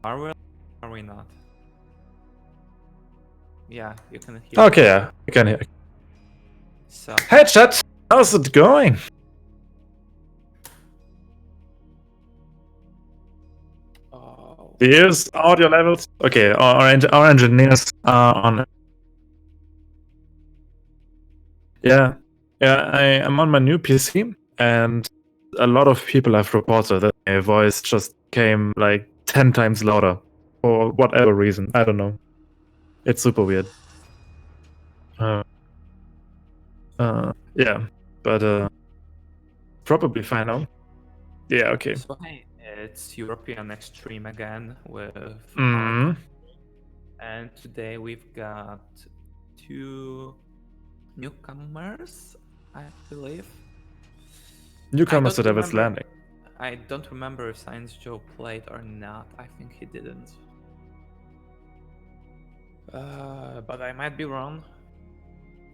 Are we? Are we not? Yeah, you can hear. Okay, yeah, I can hear. So. Hey chat, how's it going? Oh. Here's audio levels. Okay, our engineers are on it. Yeah, I am on my new PC, and a lot of people have reported that my voice just came like 10 times louder for whatever reason. I don't know. It's super weird. Yeah, but probably fine now. Yeah, okay. So hey, it's European Extreme again with Mm. and today we've got two newcomers, I believe. Newcomers to Devil's Landing. I don't remember if Sciencejoe played or not. I think he didn't. But I might be wrong.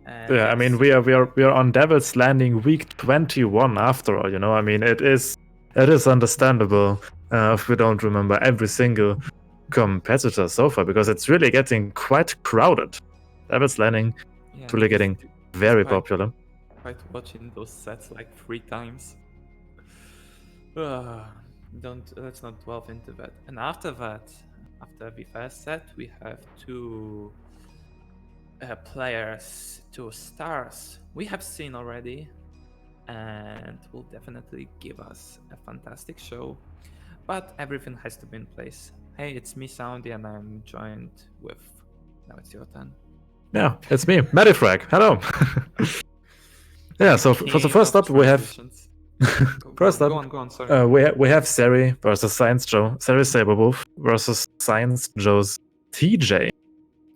And yeah, I mean we are on Devil's Landing week 21 after all. You know, I mean it is understandable if we don't remember every single competitor so far because it's really getting quite crowded. Devil's Landing is really getting very popular. Quite watching those sets like 3 times. Let's not delve into that. And after that, after the first set, we have two players, 2 stars we have seen already, and will definitely give us a fantastic show. But everything has to be in place. Hey, it's me, Soundy, and I'm joined with. Now it's your turn. Yeah, it's me, Medifrag. Hello. Yeah, so for the first up, we have. First up, go on, sorry. we have Seri versus Sciencejoe. Seri Sabrewulf versus Sciencejoe's TJ.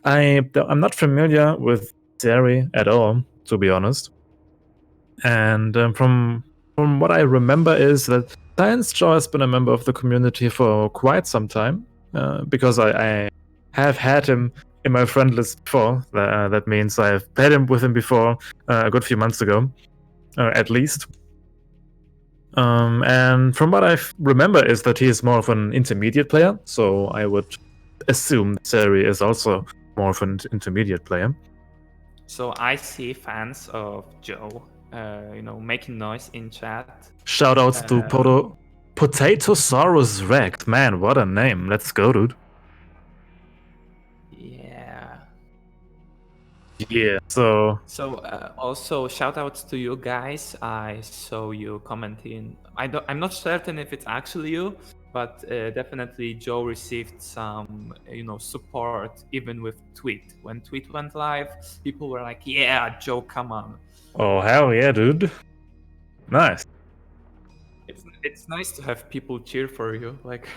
I'm not familiar with Seri at all, to be honest. And from what I remember is that Sciencejoe has been a member of the community for quite some time, because I have had him in my friend list before. That means I've played with him before a good few months ago, at least. And from what I remember is that he is more of an intermediate player, so I would assume Seri is also more of an intermediate player. So I see fans of Joe, making noise in chat. Shoutouts to Potatosaurus Rex. Man, what a name. Let's go, dude. Yeah. Yeah, so also shoutouts to you guys. I saw you commenting. I'm not certain if it's actually you, but definitely Joe received some support even with Tweet. When Tweet went live, people were like, "Yeah, Joe, come on." Oh hell yeah, dude. Nice. It's nice to have people cheer for you, like.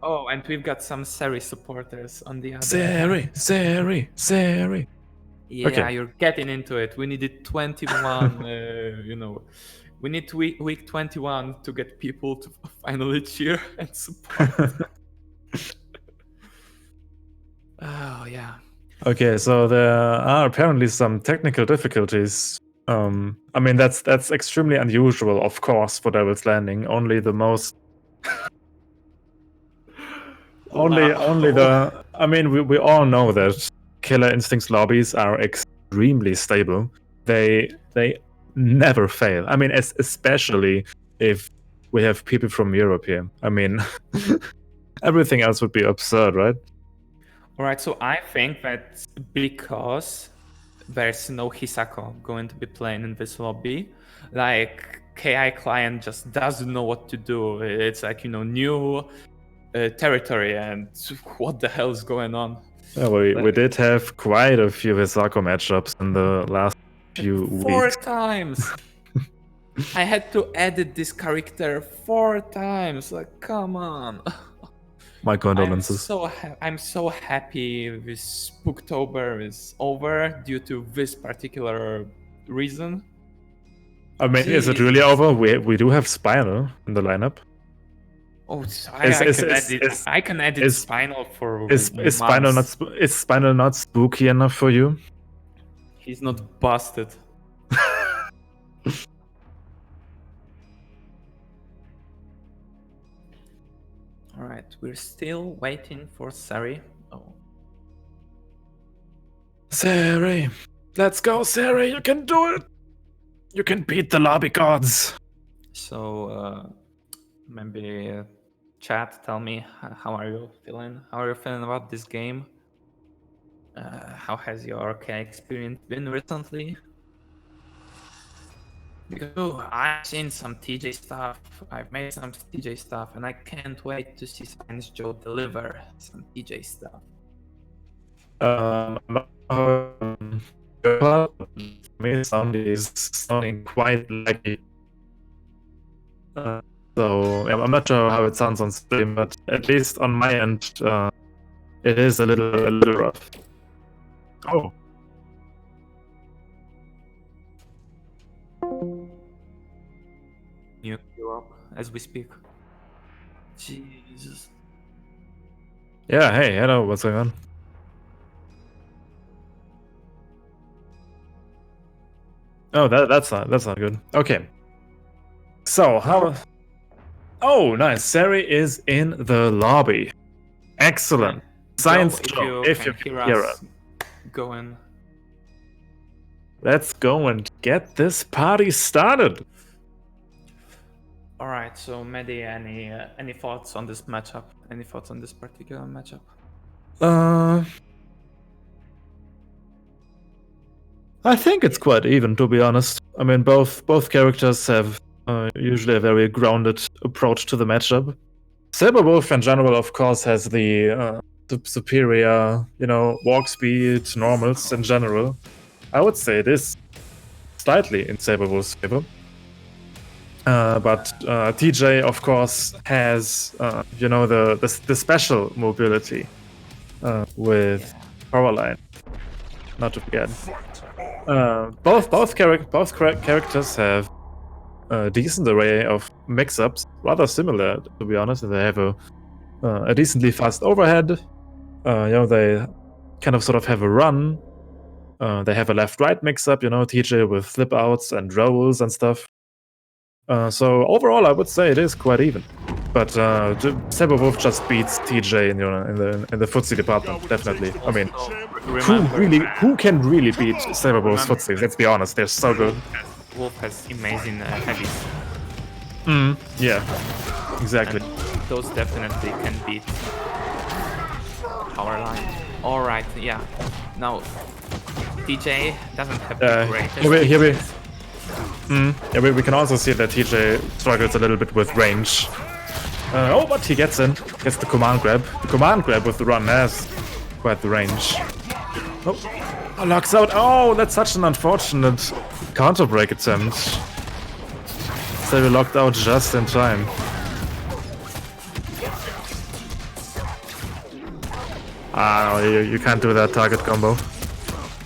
Oh, and we've got some Seri supporters on the other. Seri. Yeah, okay. You're getting into it. We needed 21. We need week 21 to get people to finally cheer and support. Oh yeah. Okay, so there are apparently some technical difficulties. I mean that's extremely unusual, of course, for Devil's Landing. Only the most. only the. I mean, we all know that Killer Instincts lobbies are extremely stable. They never fail. I mean, especially if we have people from Europe here. I mean, everything else would be absurd, right? All right, so I think that's because there's no Hisako going to be playing in this lobby. Like, KI client just doesn't know what to do. It's like, new territory, and what the hell is going on? Yeah, we did have quite a few Hisako matchups in the last few 4 weeks. times! I had to edit this character 4 times. Like, come on. My condolences. I'm so happy this Spooktober is over due to this particular reason. I mean, is it really over? We do have Spinal in the lineup. Oh, I can edit Spinal for is Spinal not spooky enough for you? He's not busted. Alright, we're still waiting for Seri. Oh. Seri, let's go, Seri. You can do it. You can beat the lobby gods. So, maybe chat, tell me, how are you feeling? How are you feeling about this game? How has your KI experience been recently? Because I've seen some TJ stuff, I've made some TJ stuff, and I can't wait to see Sciencejoe deliver some TJ stuff. Me sound is sounding quite laggy. So I'm not sure how it sounds on stream, but at least on my end, it is a little rough. Oh. You up as we speak. Jesus. Yeah, hey, hello, what's going on? Oh, that's not good. Okay. So how? Oh, nice. Seri is in the lobby. Excellent. Sciencejoe, if you can hear us, go in. Let's go and get this party started. All right. So, Mehdi, any thoughts on this matchup? Any thoughts on this particular matchup? I think it's quite even, to be honest. I mean, both characters have usually a very grounded approach to the matchup. Sabrewulf in general, of course, has the superior, walk speed, normals in general. I would say it is slightly in Sabrewulf's favor. But TJ, of course, has the special mobility with Powerline. Not to forget. Both characters have a decent array of mix-ups, rather similar, to be honest. They have a decently fast overhead. They kind of sort of have a run. They have a left-right mix-up, TJ with flip-outs and rolls and stuff. So overall, I would say it is quite even. But Sabrewulf just beats TJ in the footsie department, definitely. I mean, who can really beat Sabrewulf's footsies? Let's be honest, they're so good. Wolf has amazing heavies. Yeah, exactly. And those definitely can beat Powerline. All right, yeah. Now, TJ doesn't have the greatest. Yeah, we can also see that TJ struggles a little bit with range. But he gets in. Gets the command grab. The command grab with the run has quite the range. Oh, locks out. Oh, that's such an unfortunate counter break attempt. Seri locked out just in time. No, you can't do that target combo.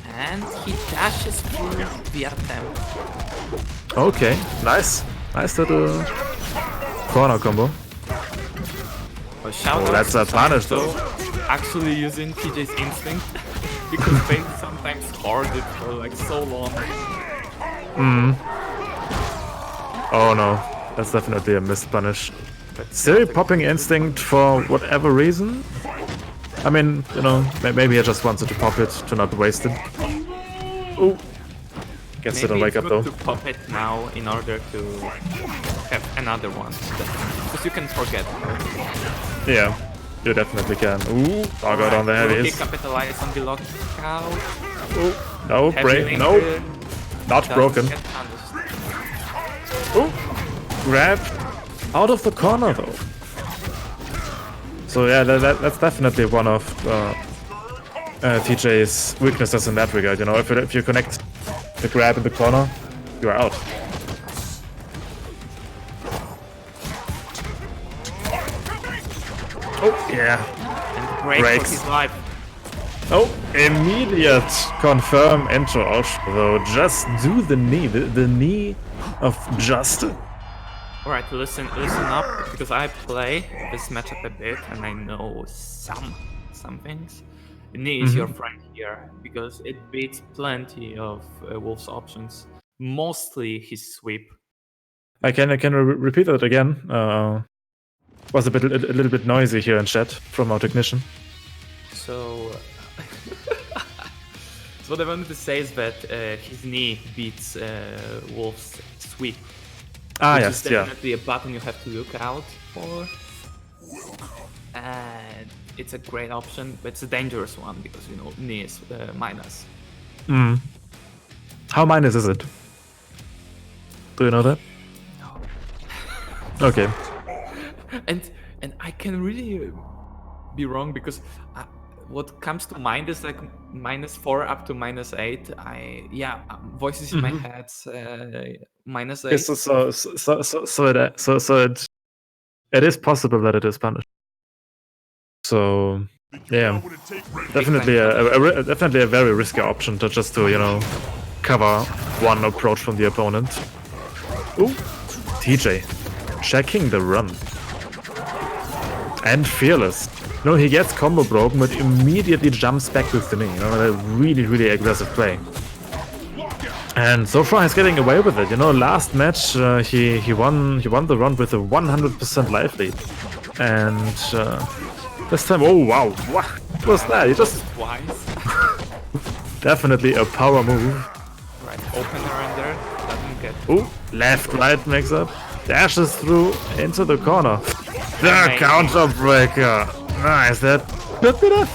And he dashes through the attempt. Okay, nice. Nice little corner combo. Oh, that's a punish though. Actually using TJ's instinct because they sometimes hold it for like so long. Oh no, that's definitely a missed punish. Seri popping instinct for whatever reason. I mean, maybe he just wanted to pop it to not waste it. Ooh. Gets it on wake up though. To pop it now in order to have another one. Because you can forget. Yeah, you definitely can. Ooh, dog out on the heavies. He capitalize on the lockout. Ooh, no, break, no. Not broken. Ooh, grab out of the corner though. So yeah, that's definitely one of TJ's weaknesses in that regard. If you connect the grab in the corner, you are out. Oh yeah, and breaks his life. Oh, immediate confirm into Ausch though. Just do the knee, the knee of Justin. Alright, listen up, because I play this matchup a bit and I know some things. Knee is your friend here, because it beats plenty of Wolf's options. Mostly his sweep. I can repeat that again. Was a little bit noisy here in chat from our technician. So, so what I wanted to say is that his knee beats Wolf's sweep. Ah, which yes, is yeah. definitely a button you have to look out for. And it's a great option, but it's a dangerous one because, you know, knee is minus. Mm. How minus is it? Do you know that? No. Okay. And I can really be wrong because what comes to mind is like -4 up to -8. Voices in my head -8. Okay, so it is possible that it is punished. So yeah, definitely definitely a very risky option to just to, you know, cover one approach from the opponent. Ooh, TJ checking the run and fearless. No, he gets combo broken, but immediately jumps back with the knee. You know, a really aggressive play. And so far he's getting away with it. You know, last match he won the round with a 100% life lead, and this time, oh wow, what was that? He just twice. Definitely a power move. Right, opener in there, doesn't get. Ooh, left right mix up, dashes through into the corner. The counter breaker. Nice, that good enough.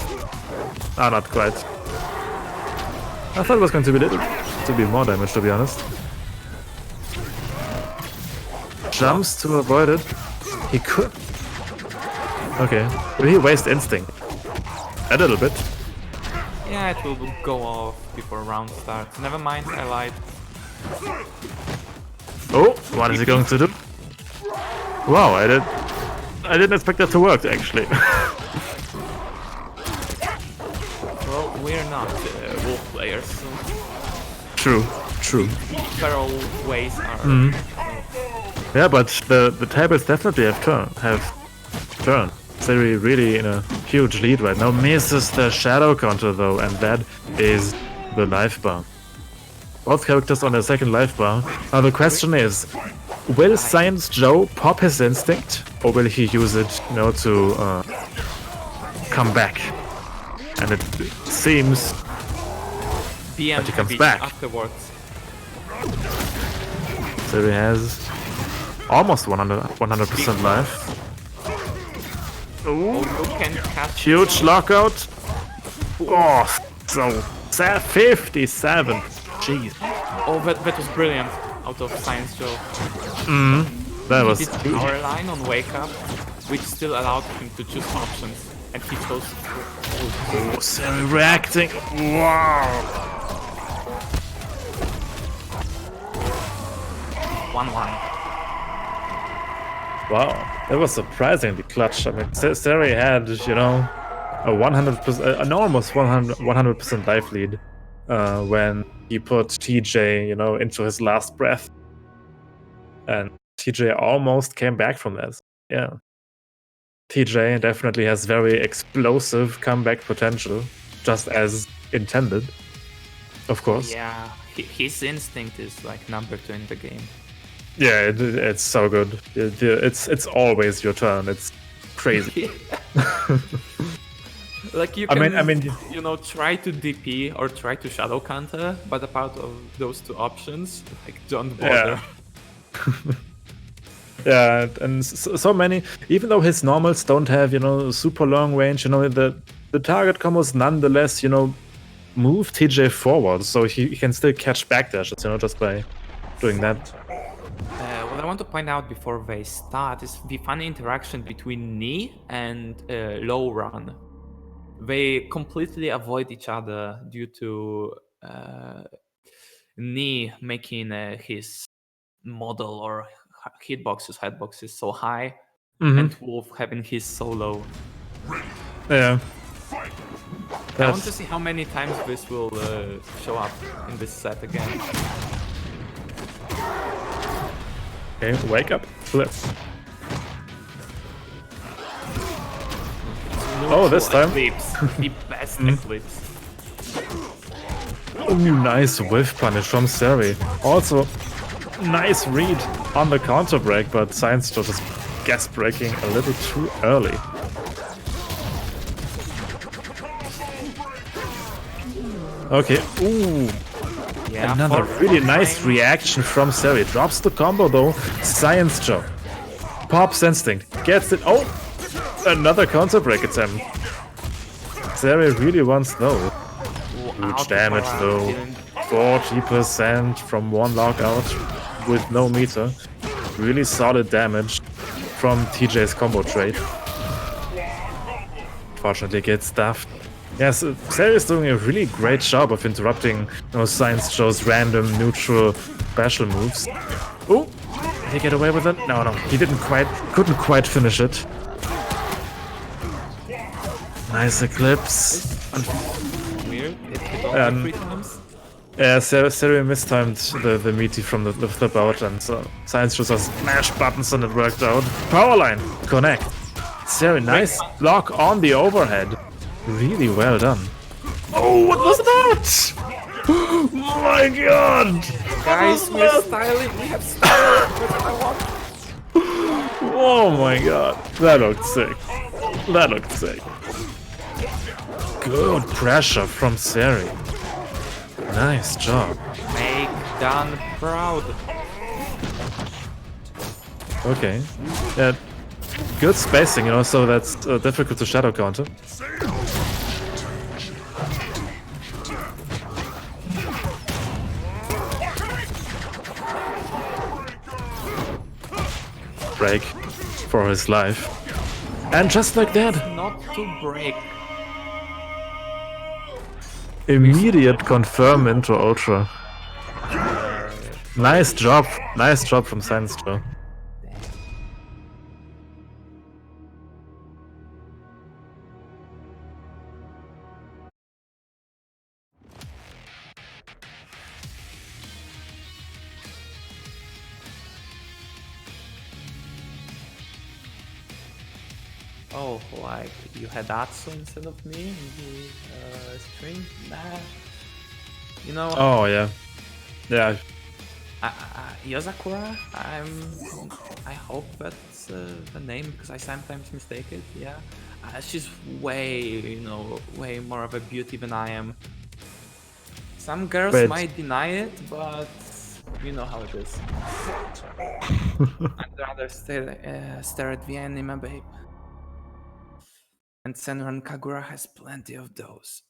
Ah, not quite. I thought it was going to be more damage, to be honest. Jumps to avoid it. He could. Okay, will he waste instinct? A little bit. Yeah, it will go off before round starts. Never mind, I lied. Oh, what is he going to do? Wow, I didn't expect that to work, actually. Well, we're not wolf players, so True. feral ways are. Yeah, but the tables definitely have turned. Seri really in a huge lead right now. Misses the shadow counter though, and that is the life bar. Both characters on their second life bar. Now the question is, will Sciencejoe pop his instinct, or will he use it, you know, to come back? And it seems BM that he comes beat back. afterwards. Seri has almost 100% life. Ooh. Can catch Huge lockout. Oh, so 57. Jeez. Oh, that was brilliant out of Sciencejoe. That was He did power line on wake up, which still allowed him to choose options, and he chose. oh, Seri reacting. Wow. 1-1. Wow, that was surprisingly clutch. I mean, Seri had, you know, a 100%, an almost 100% life lead when he put TJ, you know, into his last breath, and TJ almost came back from that. Yeah, TJ definitely has very explosive comeback potential, just as intended, of course. Yeah, his instinct is like number 2 in the game. Yeah, it's so good. It's always your turn. It's crazy. Like you can, I mean, you know, try to DP or try to shadow counter, but apart of those two options, like don't bother. Yeah, and so many. Even though his normals don't have, you know, super long range, you know, the target combos nonetheless, you know, move TJ forward, so he can still catch backdashes, you know, just by doing that. What I want to point out before they start is the funny interaction between Knee and Low Run. They completely avoid each other due to Knee making his model or headboxes so high, and Wolf having his so low. Yeah. I want to see how many times this will show up in this set again. Okay, wake up, flip. Oh, this time. Eclipse, the best Eclipse. Oh, nice whiff punish from Seri. Also, nice read on the counter break, but Sciencejoe just gas braking a little too early. Okay, ooh. Yeah, Another really nice reaction from Seri. Drops the combo though. Sciencejoe. Pops instinct. Gets it. Oh! Another counter break attempt. Seri really wants though. Huge damage though. 40% from one lockout with no meter. Really solid damage from TJ's combo trade. Fortunately gets stuffed. Yes, Seri is doing a really great job of interrupting Sciencejoe's random neutral special moves. Oh, did he get away with it? No, he couldn't quite finish it. Nice eclipse. Weird. Three times. Yeah, Seri mistimed the meaty from the bout, and Sciencejoe just smashed buttons and it worked out. Powerline connect. Seri, nice block on the overhead. Really well done. Oh, what was that? Oh my god! Guys, we're styling. We have style. That's what I want. Oh my god. That looked sick. That looked sick. Good pressure from Seri. Nice job. Make Dan proud. Okay. Yeah. Good spacing, so that's difficult to shadow counter. Break for his life. And just like that, Not to break. immediate confirm into Ultra. Nice job from Sciencejoe. Oh, like you had Atsu instead of me in the stream? Nah. Oh yeah. Yeah. Yozakura, I hope that's the name because I sometimes mistake it. Yeah, she's way more of a beauty than I am. Some girls might deny it, but you know how it is. I'd rather stare at the anime, babe. And Senran Kagura has plenty of those.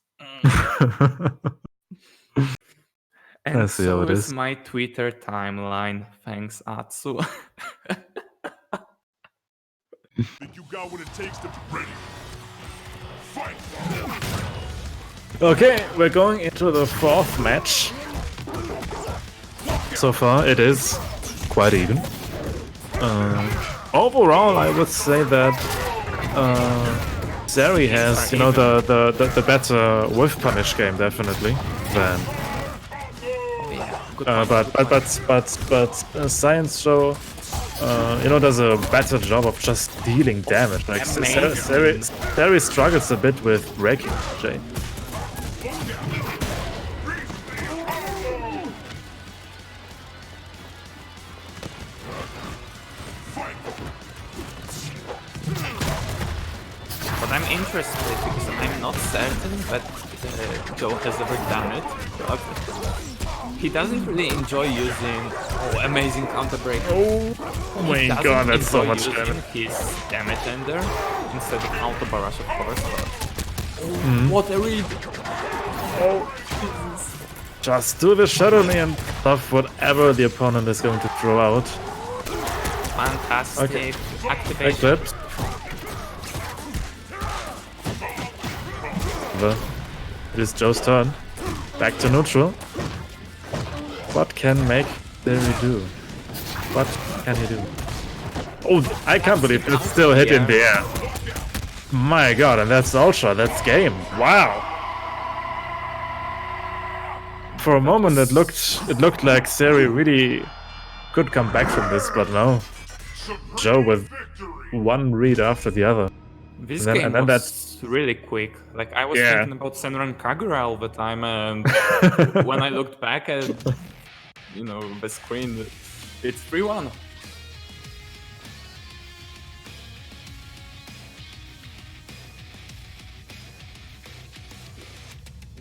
And so is my Twitter timeline. Thanks, Atsu. Think you got what it takes to be ready. Fight! Okay, we're going into the fourth match. So far, it is quite even. Overall, I would say that Seri has, the better whiff punish game definitely than. But Sciencejoe, does a better job of just dealing damage. Like Seri struggles a bit with breaking Jay. But I'm interested because I'm not certain that Joe has ever done it. But he doesn't really enjoy using amazing counter break. Oh my god, that's so much damage. His damage ender instead of counter barrage, of course. What a read! Oh, Jesus. Just do the shadow knee and stuff whatever the opponent is going to throw out. Fantastic activation. Eclipse. It is Joe's turn. Back to neutral. What can make Seri do? What can he do? Oh, I can't believe it's still hit in the air. My god, and that's Ultra, that's game. Wow. For a moment it looked like Seri really could come back from this, but no. Joe with one read after the other. This game was really quick. Like I was thinking about Senran Kagura all the time, and when I looked back at the screen, it's 3-1.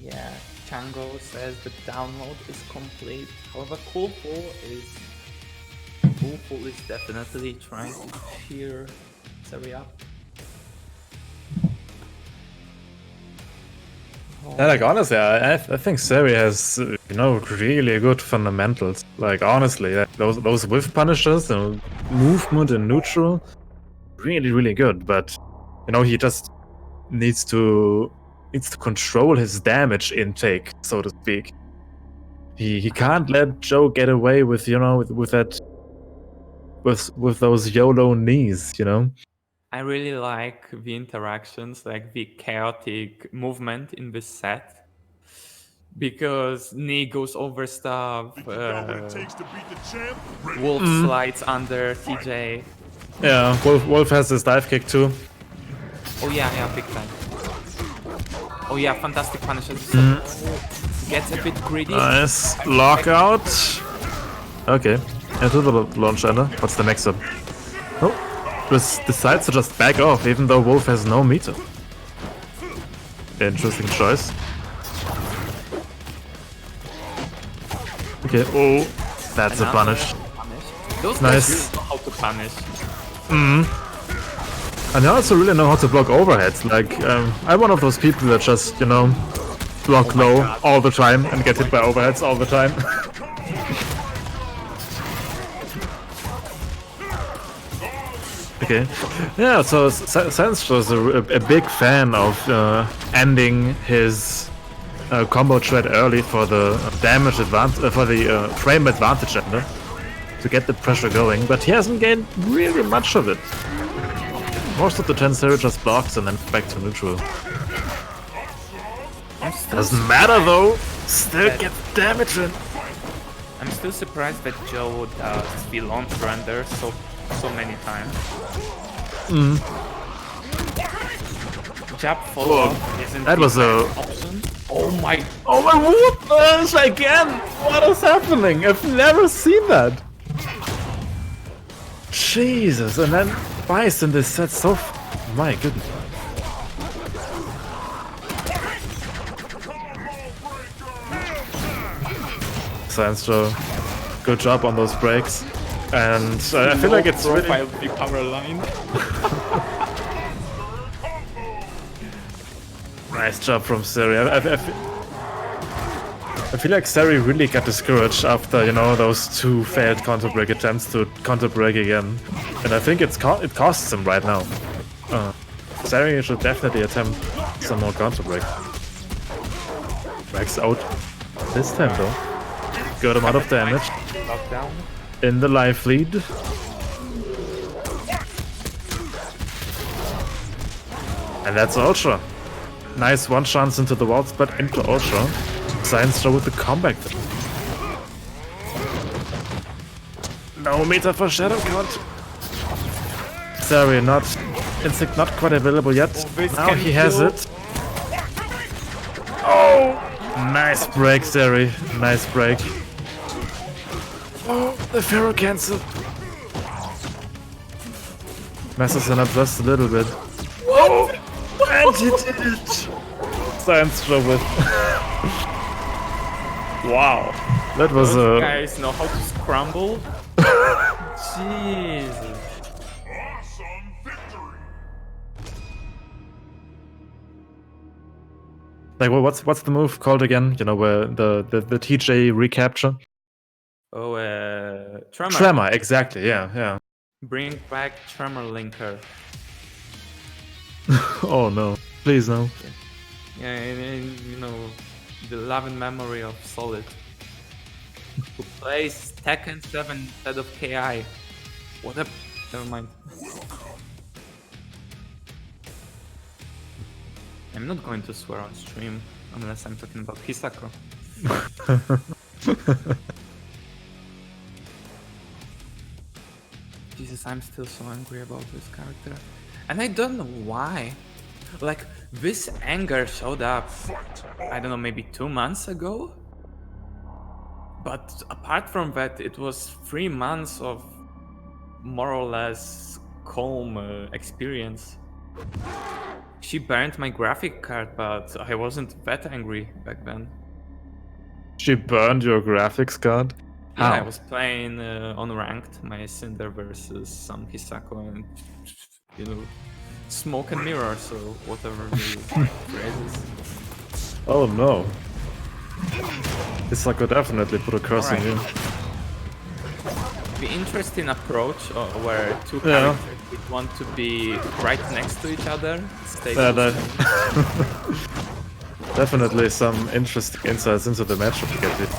Yeah, Chango says the download is complete. However, Coolful is definitely trying to cheer Seri up. Yeah, like honestly, I think Seri has really good fundamentals. Like honestly, those whiff punishers, movement and neutral, really good. But he just needs to control his damage intake, so to speak. He can't let Joe get away with with those YOLO knees. I really like the interactions, like the chaotic movement in this set. Because knee goes over stuff, Think you got what it takes to beat the champ? Ready. Wolf slides under TJ. Yeah, Wolf has his dive kick too. Oh yeah, big time. Oh yeah, fantastic punishes. Gets a bit greedy. Nice lockout. Okay, into the launch ender. What's the next up? Oh, just decides to just back off, even though Wolf has no meter. Interesting choice. Okay, oh, that's a punish. Those Nice. guys really know how to punish. And they also really know how to block overheads. Like, I'm one of those people that just, block low all the time and get hit by overheads all the time. Okay. Yeah, so Sciencejoe is a big fan of ending his combo thread early for the damage advantage, for the frame advantage ender, to get the pressure going, but he hasn't gained really much of it. Most of the time Seri just blocks and then back to neutral. Doesn't matter though, still get damage in. I'm still surprised that Joe does the launch render so many times. Jab follow isn't That was a... option. Oh my goodness, again! What is happening? I've never seen that! Jesus, and then twice in this set so... My goodness. Sciencejoe, good job on those breaks. And I feel like it's really... the power line. Nice job from Seri. I feel like Seri really got discouraged after, those two failed counter break attempts to counter break again. And I think it costs him right now. Seri should definitely attempt some more counter break. Breaks out this time though. Good amount of damage. Lockdown. In the life lead. And that's Ultra. Nice one chance into the walls, but into Ultra. Sciencejoe with the comeback. No meter for Shadow Count. Seri not quite available yet. Now he has it. Oh! Nice break, Seri. Nice break. Oh, the Pharaoh cancel. Messes him up just a little bit. Whoa! And he did it! Sciencejoe with... Wow. That was Those guys know how to scramble. Jesus. Awesome victory. Like, what's the move called again? Where the TJ recapture? Oh, Tremor. Tremor, exactly, yeah. Bring back Tremor Linker. Oh no, please no. Yeah, and, the love and memory of Solid. Who plays Tekken 7 instead of KI. What up? Never mind. I'm not going to swear on stream unless I'm talking about Hisako. Jesus, I'm still so angry about this character. And I don't know why. Like, this anger showed up, I don't know, maybe 2 months ago? But apart from that, it was 3 months of more or less calm experience. She burned my graphic card, but I wasn't that angry back then. She burned your graphics card? Yeah, I How? was playing on ranked, my Cinder versus some Hisako, and you know, smoke and mirror, so whatever the phrases. Oh no. Hisako definitely put a curse on you. The interesting approach where two Yeah. characters would want to be right next to each other. Stay Yeah, close. Definitely some interesting insights into the matchup to get it.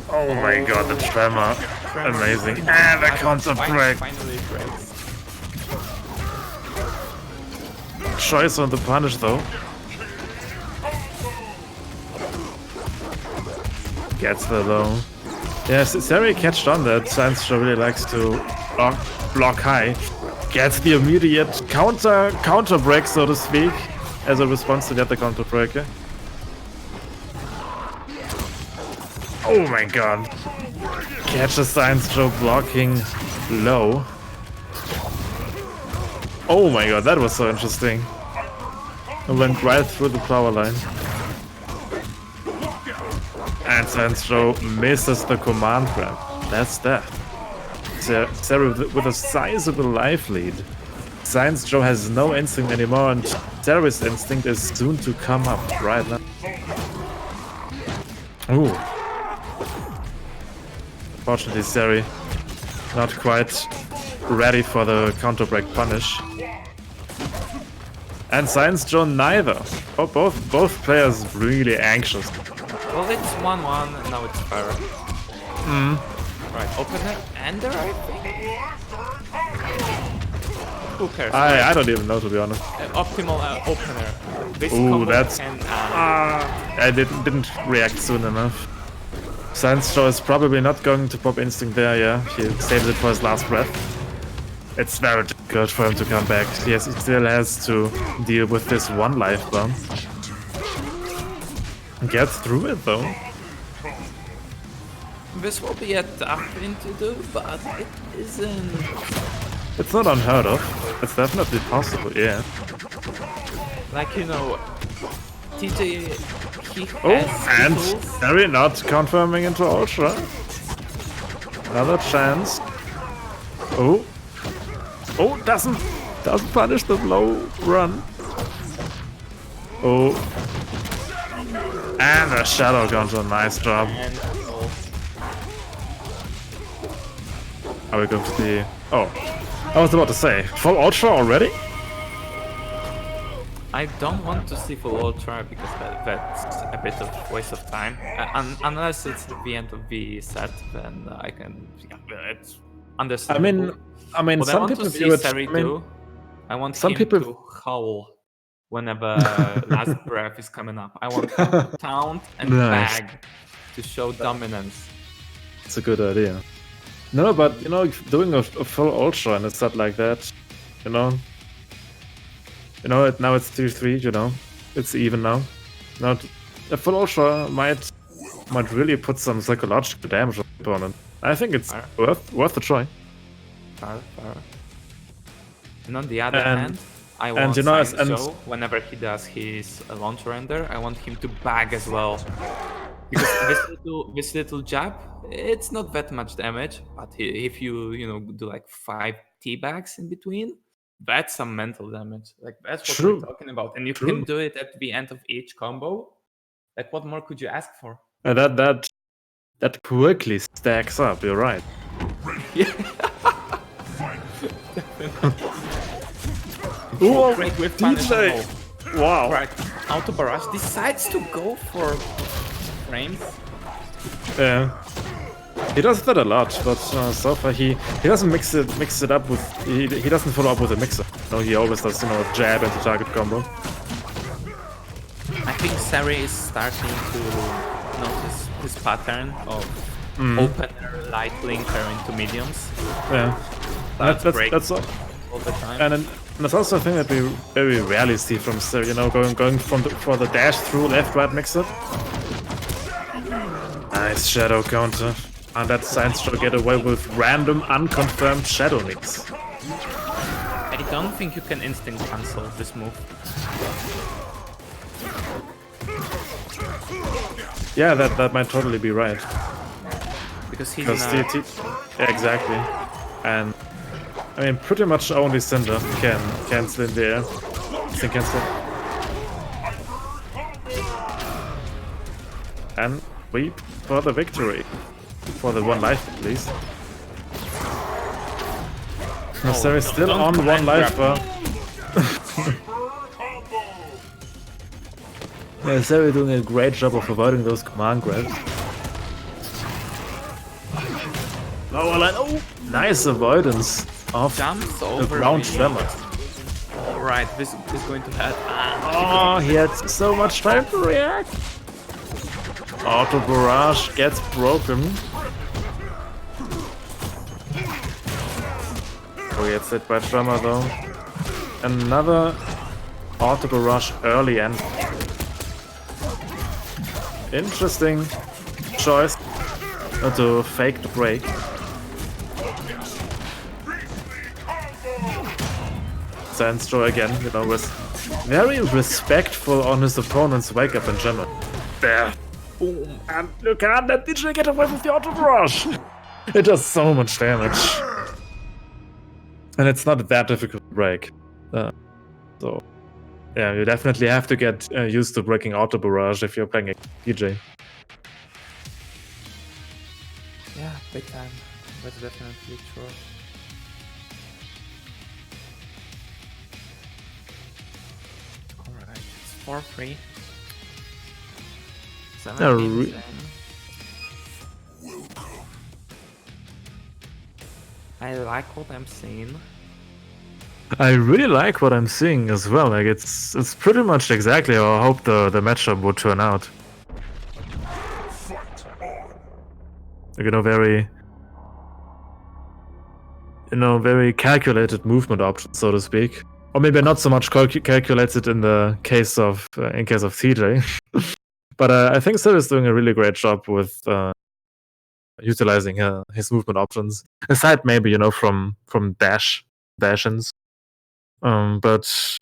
Oh my god, the tremor. Amazing. And the counter break. Finally breaks. Choice on the punish though. Gets the low. Yes, Seri catched on that. Sciencejoe really likes to block high. Gets the immediate counter break, so to speak, as a response to get the counter breaker. Oh my god. Catches Sciencejoe blocking low. Oh my god, that was so interesting. It went right through the power line. And Sciencejoe misses the command grab. That's that. Seri with a sizable life lead. Sciencejoe has no instinct anymore, and Seri's instinct is soon to come up right now. Ooh. Fortunately, Seri not quite ready for the counter break punish. And Sciencejoe neither. Oh, both players really anxious. Well, it's 1-1, and now it's fair. Right, opener, ender, I think? Who cares? I don't even know, to be honest. Optimal opener. This Ooh, combo that's... can, I didn't react soon enough. Sciencejoe is probably not going to pop instinct there, yeah. He saves it for his last breath. It's very difficult for him to come back. Yes, he still has to deal with this one life bomb. Get through it though. This will be a tough thing to do, but it isn't. It's not unheard of. It's definitely possible, yeah. Like, you know, TJ, he Oh, has and tools. Seri not confirming into Ultra. Another chance. Oh. Oh, doesn't punish the low run. Oh. And a shadow counter, nice job. And Are we going to be... Oh, I was about to say, full Ultra already? I don't want to see full ultra because that's a bit of waste of time. Unless it's the end of the set, then I can. Yeah, it's understandable. I mean, What I some want people to see view it. Seri do, I want some him people- to howl whenever last breath is coming up. I want him to taunt and Nice. bag to show dominance. It's a good idea. No, but you know, doing a full Ultra and a set like that, you know. Now it's 3-3. You know, it's even now. Now, a full Ultra might really put some psychological damage on the opponent. I think it's worth a try. Fair. And on the other And- hand, I want you know, Sciencejoe, whenever he does his launch render, I want him to bag as well. Because this little jab, it's not that much damage, but if you do like 5 T-bags in between, that's some mental damage. Like that's what True. we're talking about. And you True. can do it at the end of each combo. Like what more could you ask for? And that quickly stacks up. You're right. Ooh, Great whiff punish and DJ! roll. Wow. Right, Auto Barrage decides to go for frames. Yeah. He does that a lot, but so far he doesn't mix it up with he doesn't follow up with a mixer. No, he always does a jab into target combo. I think Seri is starting to notice this pattern of opener, light linker into mediums Yeah, break. that's all. all the time. And that's also a thing that we very rarely see from Seri. Going for the dash through left right mixer. Nice shadow counter. And that Sciencejoe get away with random unconfirmed shadow mix. And he don't think you can instinct cancel this move. Yeah, that might totally be right. Because he's Because in a... yeah, exactly. And I mean, pretty much only Cinder can cancel in the air. Instinct cancel. And we for the victory. For the 1 life at least. No, Seri still on 1 life. Yeah, Seri doing a great job of avoiding those command grabs. Lower line. Oh, nice avoidance of Jumps the over ground the- tremor. Alright, this is going to hurt. Oh, he had so much time to react. Auto barrage gets broken. Oh, gets hit by tremor though. Another auto barrage early and interesting choice to fake the break. Sciencejoe again, you know, was very respectful on his opponent's wake up in general. There. Boom. And you can't let DJ get away with the auto barrage. It does so much damage. And it's not that difficult to break. So, yeah, you definitely have to get used to breaking auto barrage if you're playing a DJ. Yeah, big time. That's definitely true. Alright, it's 4-3. 17 I like what I'm seeing. I really like what I'm seeing as well. Like it's pretty much exactly how I hope the matchup would turn out. Like, very calculated movement options, so to speak. Or maybe not so much calculated in the case of TJ. But I think Seri is doing a really great job with utilizing his movement options. Aside maybe, from dash-ins. But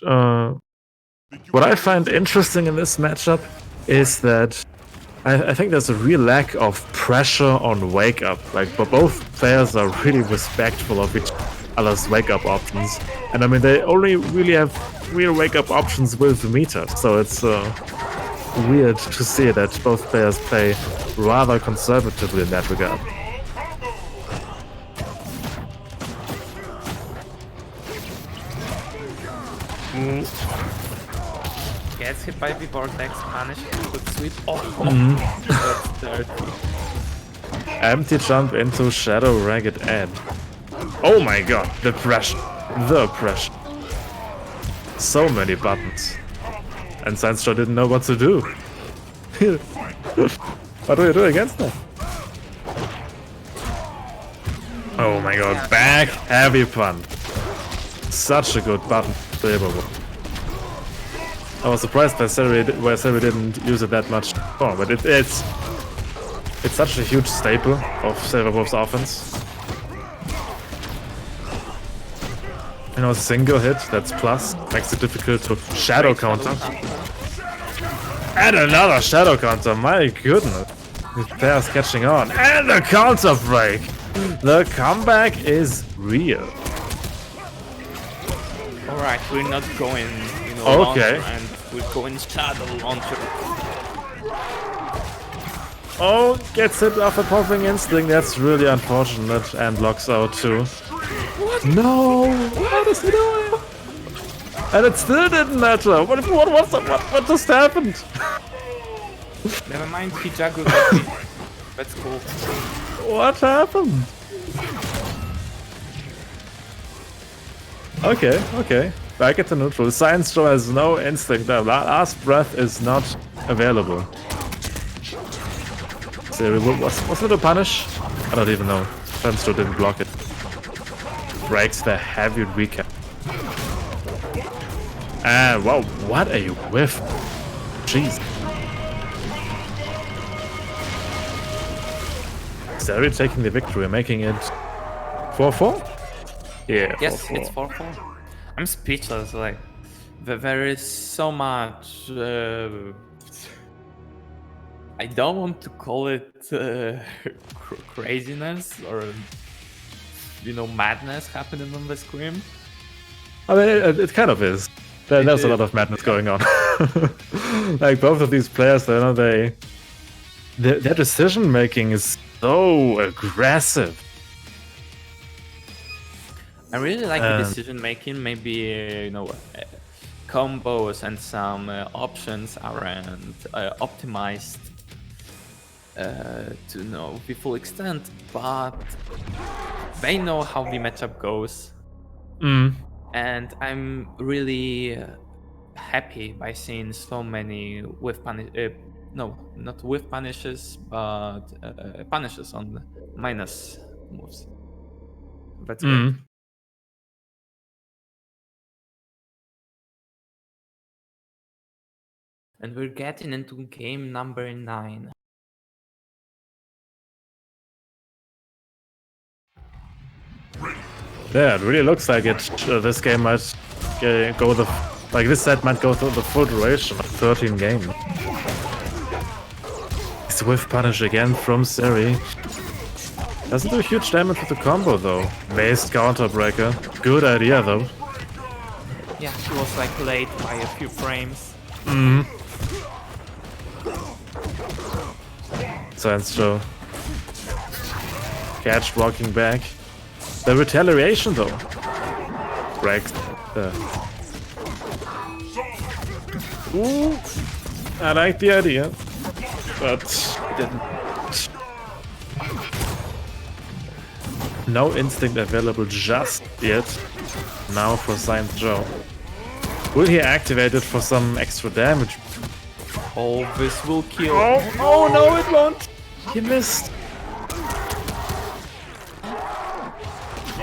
what I find interesting in this matchup is that I think there's a real lack of pressure on wake up. Like, but both players are really respectful of each other's wake up options. And I mean, they only really have real wake up options with the meter. So it's weird to see that both players play rather conservatively in that regard. Gets hit by the vortex, punished, good sweep. Oh, that's dirty. Empty jump into Shadow Ragged Ed. Oh my god, the pressure. The pressure. So many buttons. And Sciencejoe didn't know what to do. What do you do against that? Oh my god, back heavy punt. Such a good button. I was surprised by Seri didn't use it that much. Oh, but it's such a huge staple of Sabrewulf's offense. Single hit, that's plus, makes it difficult to shadow counter. And another shadow counter, my goodness. This player's catching on. And the counter break! The comeback is real. Alright, we're not going, Okay. launcher, and we're going shadow launcher. Oh, gets hit off a popping instinct, that's really unfortunate, and locks out too. What? No! What is he doing? And it still didn't matter. What just happened? Never mind, he juggled that. That's cool. What happened? Okay. Back at the neutral. Sciencejoe has no instinct. The last breath is not available. Seri, was it a punish? I don't even know. Sciencejoe didn't block it. Breaks the heavy recap. And wow, what a whiff. Jeez. Seri taking the victory, making it 4-4? Yeah, Yes, 4-4. it's 4-4. I'm speechless. Like, there is so much. I don't want to call it craziness or madness happening on the screen. I mean, it kind of is. There's a lot of madness going on. Like both of these players, their decision making is so aggressive. I really like the decision making. Maybe combos and some options aren't optimized to the full extent, but they know how the matchup goes. And I'm really happy by seeing so many with not with punishes, but punishes on minus moves. That's great. And we're getting into game number 9. Yeah, it really looks like it. This game might go this set might go through the full duration of 13 games. Swift punish again from Seri. Doesn't do huge damage with the combo though. Based counterbreaker. Good idea though. Yeah, he was like late by a few frames. Sciencejoe. Catch blocking back. The retaliation though. Breaks. Ooh, I like the idea, but it didn't. No instinct available just yet. Now for Sciencejoe. Will he activate it for some extra damage? Oh, this will kill. Oh no, it won't. He missed.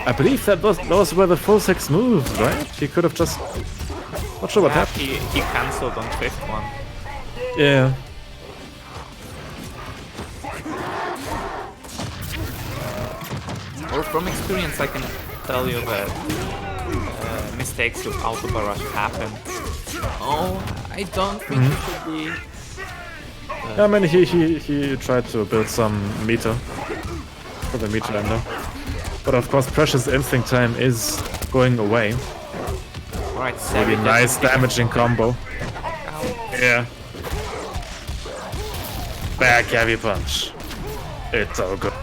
I believe those were the full 6 moves, right? He could have just. Not sure what happened. He cancelled on 5th one. Yeah. Or from experience, I can tell you that mistakes with auto barrage happen. Oh, I don't think it should be. I mean, he tried to build some meter for the meter ender. But of course, Precious Instinct time is going away. Alright, Maybe nice damaging combo. Yeah. Back heavy punch. It's all good.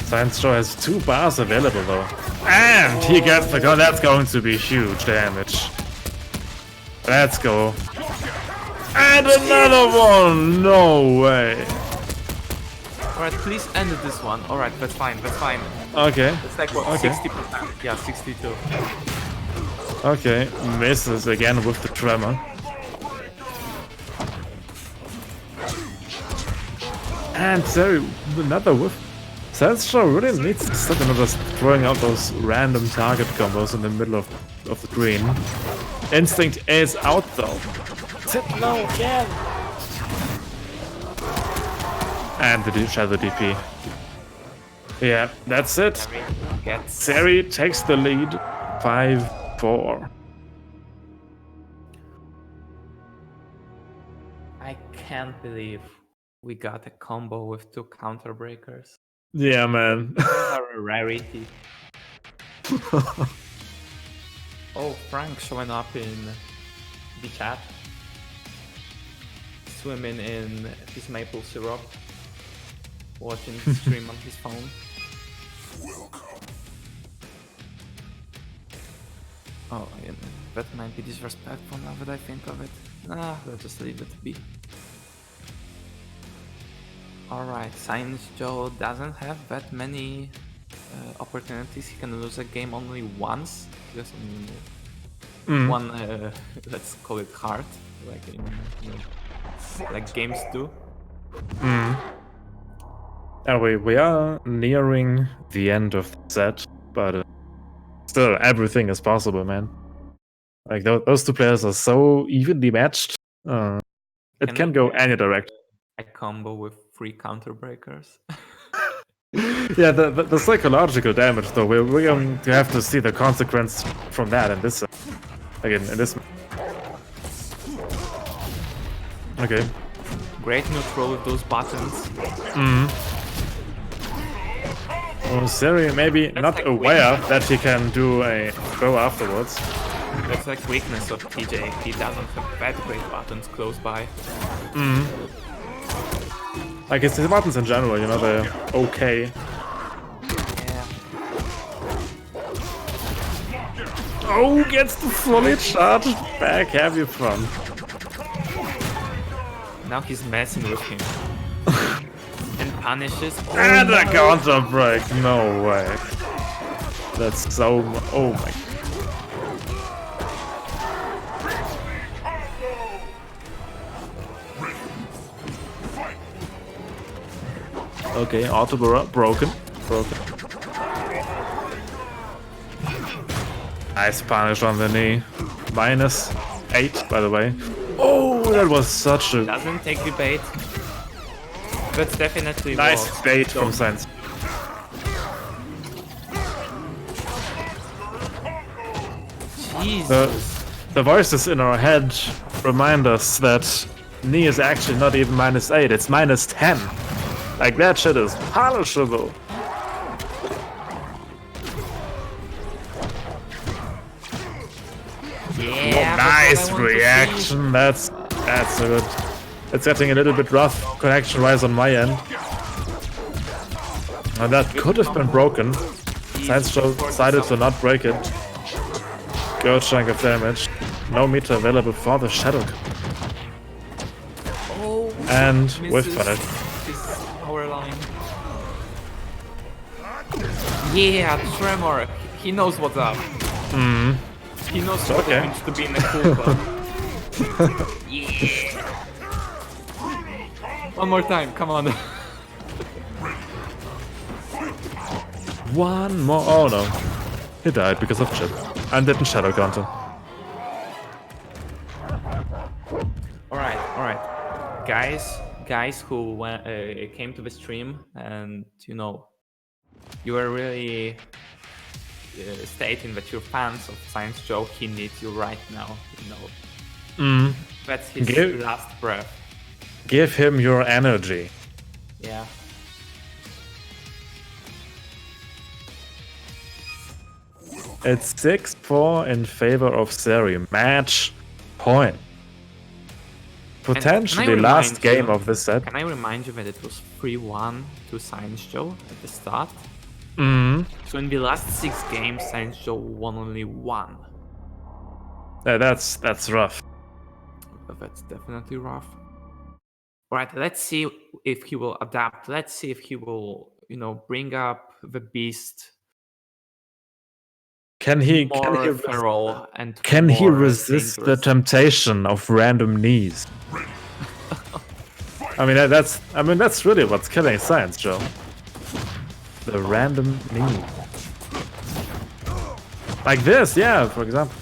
Sciencejoe has 2 bars available though. And he gets the gun. That's going to be huge damage. Let's go. And another one! No way. Alright, please end this one. Alright, that's fine, that's fine. Okay. It's like what, Okay. 60%? Yeah, 62. Okay, misses again with the tremor. And Seri, another whiff. Sciencejoe really needs to stop just throwing out those random target combos in the middle of the green. Instinct is out though. Sit low again. And the shadow DP. Yeah, that's it. Seri takes the lead. 5-4. I can't believe we got a combo with 2 counter breakers. Yeah, man. Those are a rarity. Oh, Frank showing up in the chat. Swimming in his maple syrup. Watching the stream on his phone. Oh, yeah, that might be disrespectful now that I think of it. Nah, let's just leave it be. Alright, Sciencejoe doesn't have that many opportunities. He can lose a game only once. Just one, let's call it hard, like in, like games do. We are nearing the end of the set, but still, everything is possible, man. Like those 2 players are so evenly matched. It can go any direction. A combo with 3 counter breakers. Yeah, the psychological damage though, we're going to have to see the consequence from that in this again in this. Okay. Great neutral with those buttons. Oh, Seri maybe not like aware that he can do a throw afterwards. That's like weakness of TJ. He doesn't have that great buttons close by. Like his buttons in general, you know, they're okay. Yeah. Oh, gets the fully charged back. Have you fun? Now he's messing with him. And punishes. Oh, And a counter break. No way. That's so. Oh my. Okay, auto broken. Nice punish on the knee. -8, by the way. Oh, that was such a Doesn't take the bait. That's definitely nice works. bait from Science. Jesus. The voices in our head remind us that knee is actually not even -8, it's -10. Like that shit is punishable. Yeah. Nice reaction. That's so good. It's getting a little bit rough connection-wise on my end. And that could have been broken. Sciencejoe decided to not break it. Good chunk of damage. No meter available for the Shadow. Oh, And misses with punish. his power line. Yeah, Tremor. He knows what's up. He knows what Okay. it means to be in a cool club. Yeah. One more time, come on. One more. Oh no. He died because of chip. And didn't shadow counter. Alright. Guys who came to the stream and, you know, you were really stating that you're fans of Sciencejoe, he needs you right now, you know. That's his last breath. Give him your energy. Yeah. It's 6-4 in favor of Seri. Match point. Potentially can I last remind game you- of this set. Can I remind you that it was 3-1 to Sciencejoe at the start? So in the last 6 games, Sciencejoe won only 1. That's rough. That's definitely rough. Alright, let's see if he will adapt. Let's see if he will, you know, bring up the beast Can he more feral and can he more resist the dangerous. temptation of random knees? I mean that's really what's killing Sciencejoe. The random knee. Like this, yeah, for example.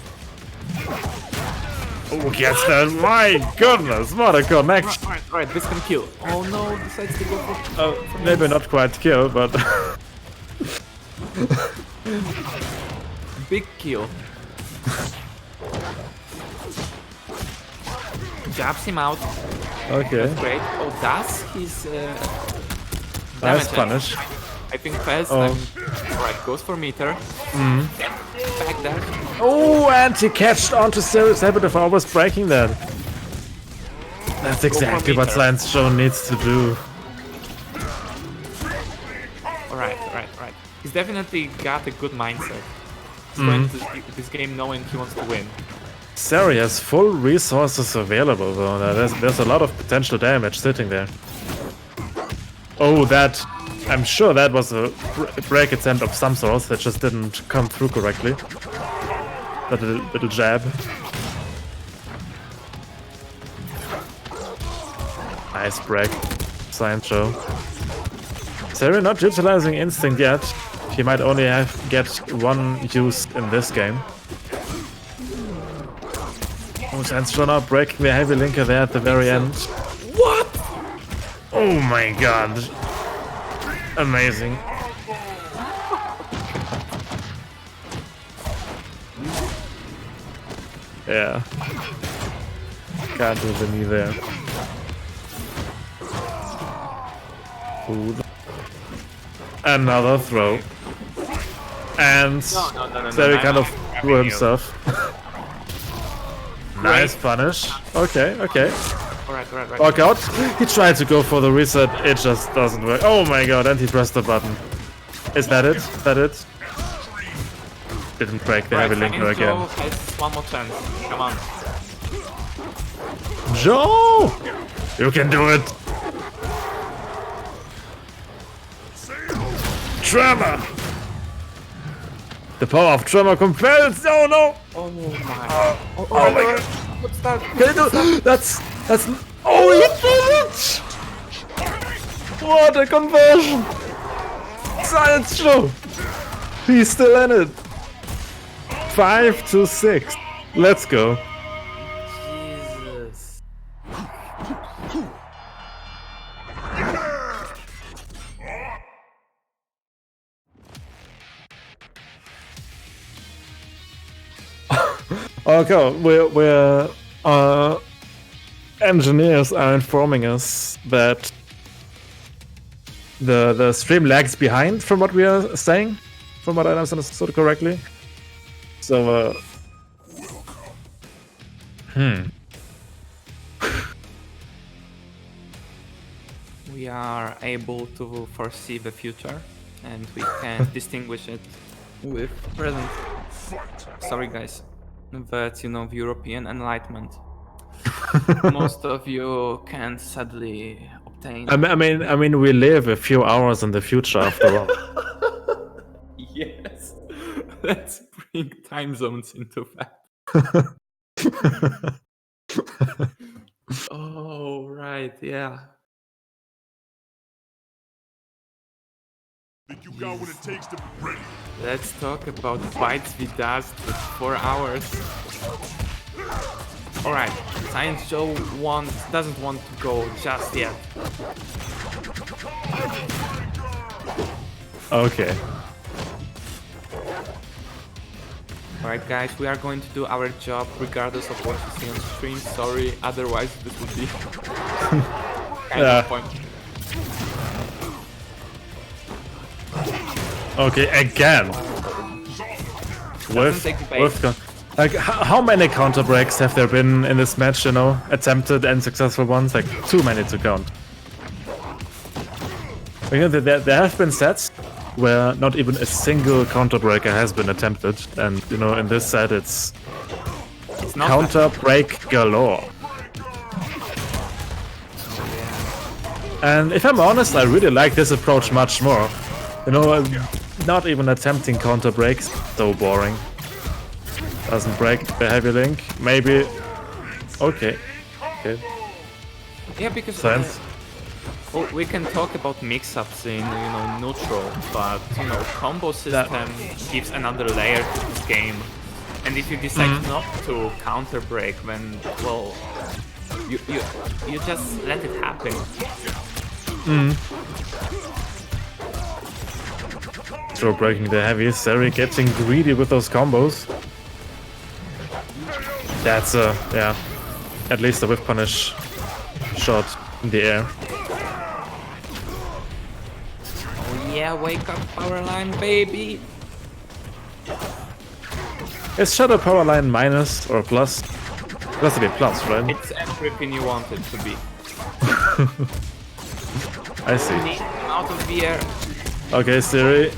Oh, gets that. My goodness, what a connection. Alright, this can kill. Oh no, decides to go for Maybe not quite kill, but big kill. Jabs him out. okay. Great. Oh, that's his Nice damage. punish. I think first Oh. alright, goes for meter. Back there. Oh, and he catched onto Seri Sabrewulf. I was breaking that. That's exactly what meter. Sciencejoe needs to do. Alright. He's definitely got a good mindset. He's going to this game knowing he wants to win. Seri has full resources available though. There's a lot of potential damage sitting there. Oh, that... I'm sure that was a break attempt of some sort that just didn't come through correctly. That little jab. Nice break. Sciencejoe. Seri not utilizing instinct yet. He might only get one used in this game. Oh, Sciencejoe now breaking the heavy linker there at the very end. What? Oh my god. Amazing. Yeah. Can't do the knee there. Ooh. Another throw. And Seri kind of threw himself. Nice punish. Okay. Alright. Walk out. He tried to go for the reset. It just doesn't work. Oh my god, and he pressed the button. Is that it? Is that it? Didn't break the heavy linker again. Joe has one more chance. Come on. Joe! You can do it! Tremor! The power of tremor compels! Oh no! Oh my. Oh my god! What's that? Can you do That's... Oh, he did it! What a conversion! Sciencejoe! He's still in it! 5-6. Let's go. Jesus. Okay, we're engineers are informing us that the stream lags behind from what we are saying, from what I understood correctly. So, We are able to foresee the future, and we can distinguish it with present. Sorry, guys, but you know, the European Enlightenment. Most of you can sadly obtain. I mean, we live a few hours in the future after all. Yes, let's bring time zones into that. Oh, right, yeah. Think you got what it takes to be ready? Let's talk about bites with dust for 4 hours. Alright, Sciencejoe doesn't want to go just yet. Okay. Alright guys, we are going to do our job regardless of what you see on screen. Sorry, otherwise this would be kind of point. Okay, again. Like, how many counter breaks have there been in this match, you know? Attempted and successful ones? Like, too many to count. You know, there have been sets where not even a single counter breaker has been attempted, and, you know, in this set it's counter break galore. And if I'm honest, I really like this approach much more. You know, not even attempting counter breaks, so boring. Doesn't break the heavy link. Maybe. Okay. Yeah, because Science. well, we can talk about mix-ups in, you know, neutral, but you know, combo system gives another layer to this game. And if you decide not to counter break, then well, you just let it happen. So breaking the heavy, Seri getting greedy with those combos. That's yeah, at least a whiff punish shot in the air. Oh yeah, wake up power line, baby! Is Shadow Power Line minus or plus? Has to be plus, right? It's everything you want it to be. I see. Need him out of the air. Okay, Seri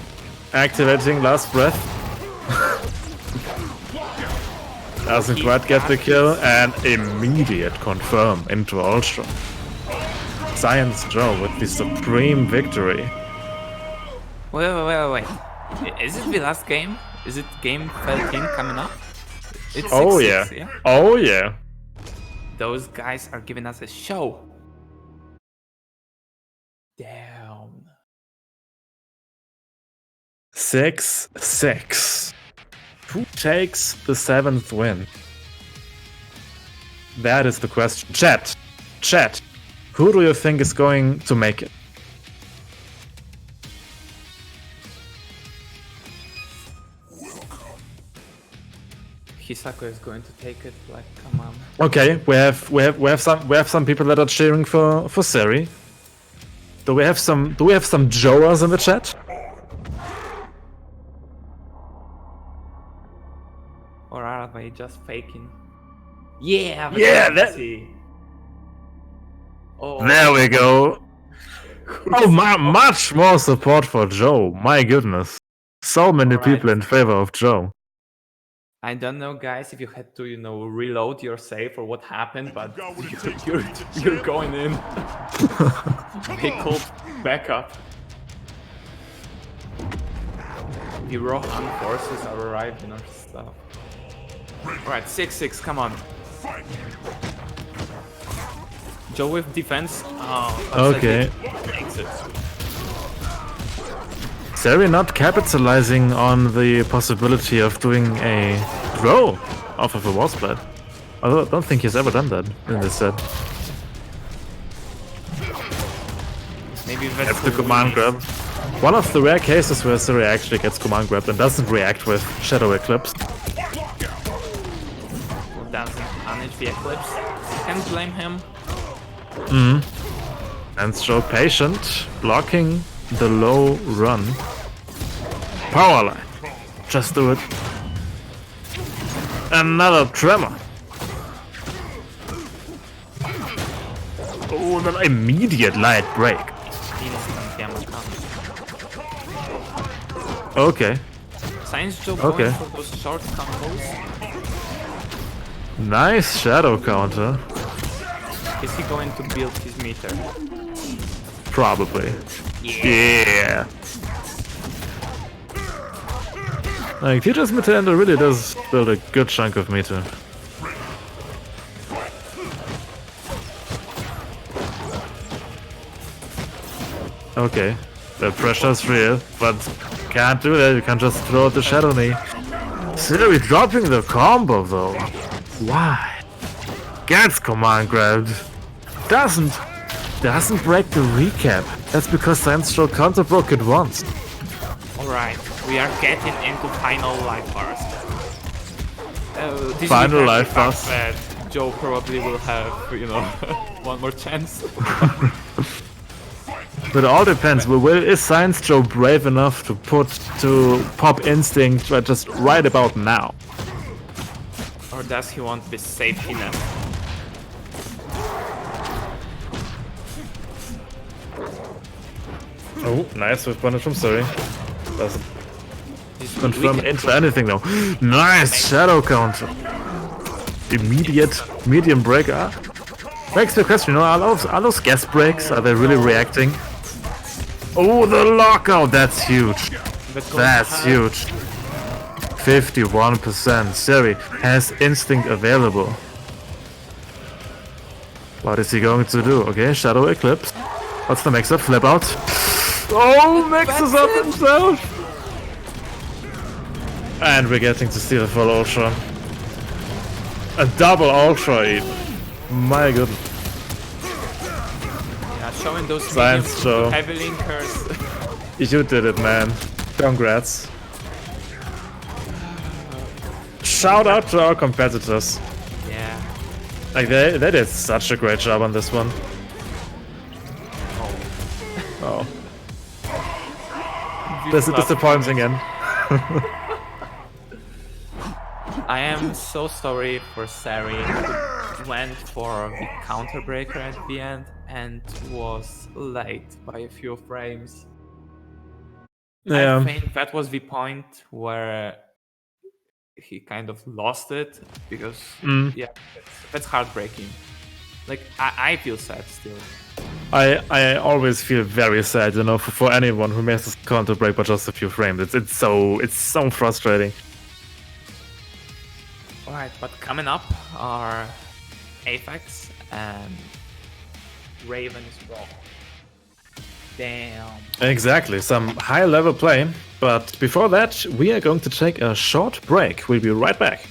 activating last breath. Doesn't quite get the kill, and immediate confirm into Ultra. Sciencejoe with the supreme victory. Wait. Is it the last game? Is it game 13 coming up? It's Oh 6-6, yeah. Oh yeah. Those guys are giving us a show. Damn. 6-6. Who takes the 7th win? That is the question. Chat. Who do you think is going to make it? Hisako is going to take it. Like, come on. Okay, we have some people that are cheering for Seri. Do we have some Joers in the chat? Or are they just faking? Yeah, Yeah, that's that- easy. Oh, There we go. Oh, much more support for Joe. My goodness, so many Alright. people in favor of Joe. I don't know, guys, if you had to, reload your save or what happened, but you're going in. They called backup. The Rohan forces are arriving or stuff. Alright, 6-6, come on. Joe with defense. Oh, Okay. takes it. Seri not capitalizing on the possibility of doing a throw off of a wall splat. I don't think he's ever done that in this set. Maybe that's The command grab. One of the rare cases where Seri actually gets command grabbed and doesn't react with Shadow Eclipse. Doesn't punish the Eclipse. Can't blame him. And so patient, blocking the low run. Power line. Just do it. Another tremor. Oh, an immediate light break. Instant damage comes. Okay. Sciencejoe Okay. going for those short combos. Nice shadow counter. Is he going to build his meter? Probably. Yeah. Like, Teacher's meter really does build a good chunk of meter. Okay. The pressure's real, but can't do that. You can't just throw out the shadow knee. Seri dropping the combo though. Why? Gets command grabbed. Doesn't break the recap. That's because Sciencejoe counter broke it once. Alright, we are getting into final life bars. This Final will life have bars. that Joe probably will have, one more chance. But it all depends. Is Sciencejoe brave enough to pop Instinct just right about now? Or does he want this safety net? Oh, nice with punish from Seri. Doesn't This confirm we can- into anything though. Nice shadow counter. Immediate medium break. Makes the question, are those guest breaks? Are they really reacting? Oh, the lockout! That's huge. That's huge. 51%. Seri has instinct available. What is he going to do? Okay, Shadow Eclipse. What's the mix-up? Flip out. Oh, mixes up himself! And we're getting to steal a full Ultra. A double Ultra even. My goodness. Yeah, showing those Sciencejoe. heavy linkers. You did it, man. Congrats. Shout out to our competitors. Yeah. Like, they did such a great job on this one. Oh. This is disappointing again. I am so sorry for Seri, who went for the counter breaker at the end and was late by a few frames. Yeah. I think that was the point where he kind of lost it because yeah, that's heartbreaking. Like I feel sad still. I always feel very sad, for anyone who misses counter break by just a few frames. It's so frustrating. Alright, but coming up are Aphex and Raven is wrong. Damn. Exactly, some high level play. But before that, we are going to take a short break. We'll be right back.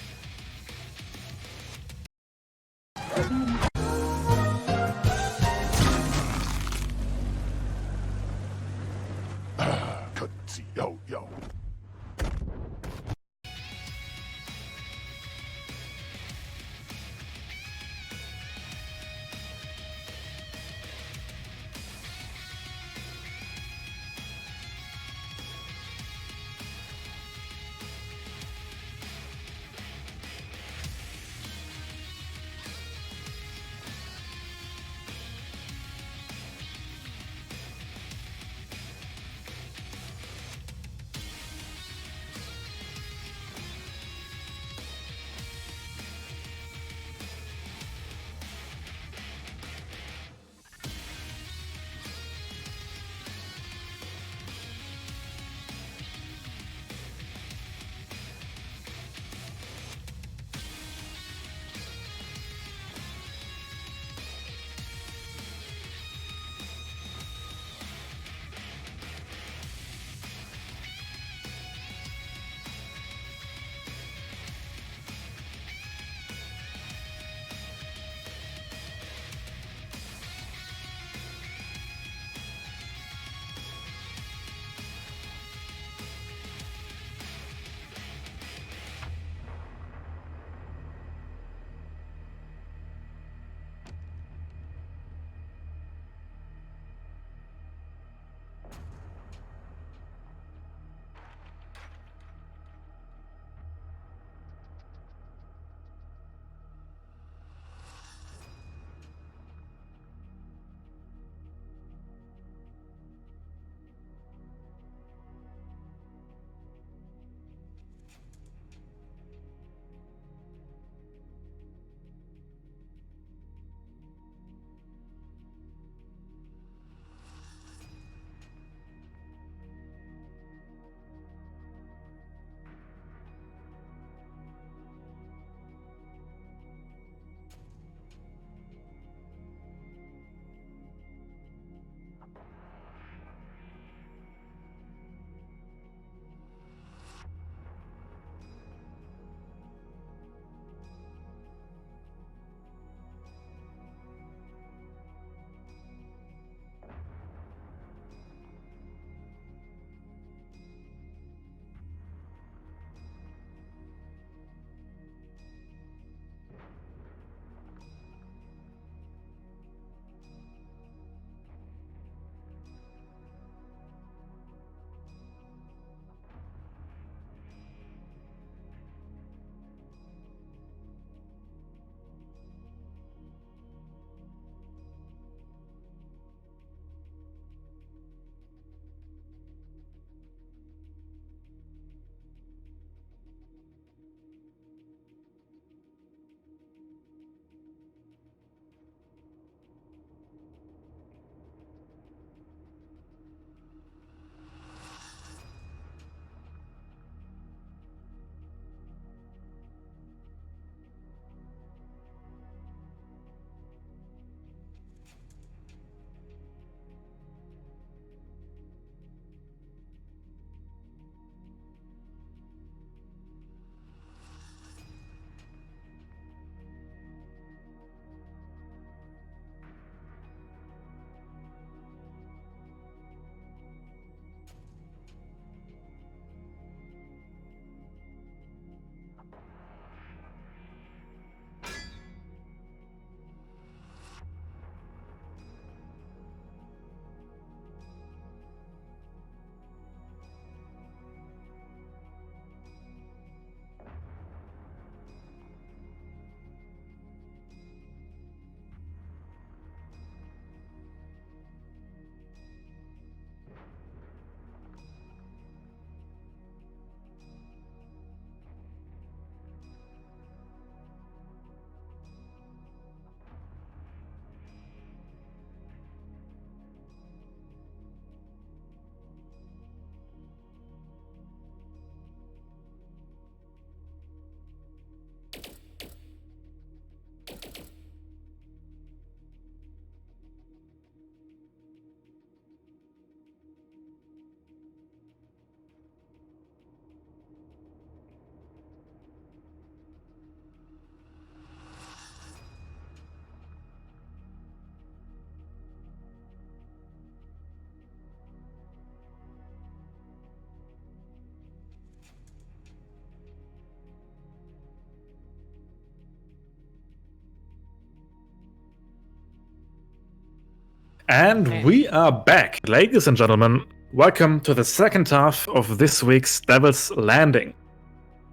And we are back, ladies and gentlemen. Welcome to the second half of this week's Devil's Landing.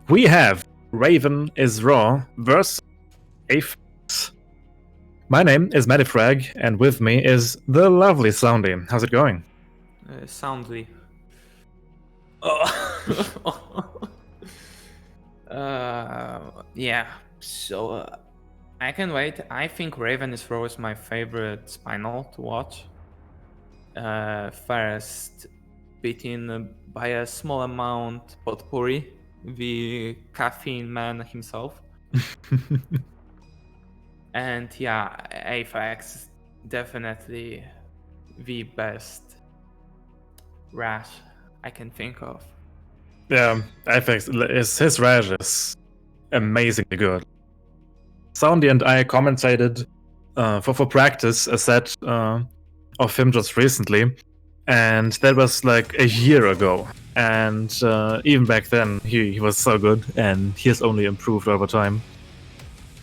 We have Raven is Raw versus Aphex. My name is Medifrag, and with me is the lovely Soundy. How's it going? Soundly. Yeah, so I can wait. I think Raven is Raw is my favorite Spinal to watch. First, beaten by a small amount potpourri, the caffeine man himself. And yeah, Aphex definitely the best Rash I can think of. Yeah, Aphex, his Rash is amazingly good. Soundy and I commentated for practice a set of him just recently, and that was like a year ago. And even back then, he was so good, and he has only improved over time.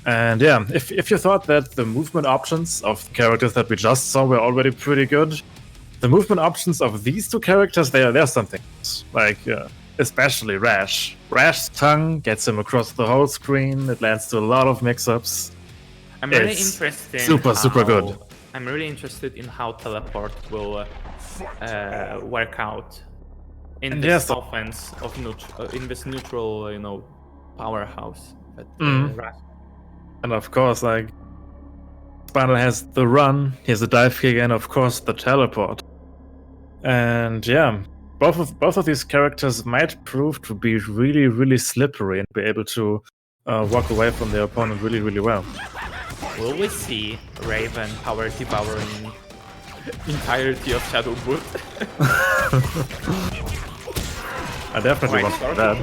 And yeah, if you thought that the movement options of the characters that we just saw were already pretty good, the movement options of these two characters, they're something else. Like, especially Rash. Rash's tongue gets him across the whole screen. It lands to a lot of mix-ups. I'm really interested. Super good. I'm really interested in how teleport will work out in this offense of in this neutral, powerhouse. That, Rash. And of course, like, Spinal has the run, he has a dive kick, and of course the teleport. And yeah, both of these characters might prove to be really, really slippery and be able to walk away from their opponent really, really well. Will we see Raven power devouring entirety of Shadow Boot? I definitely want that.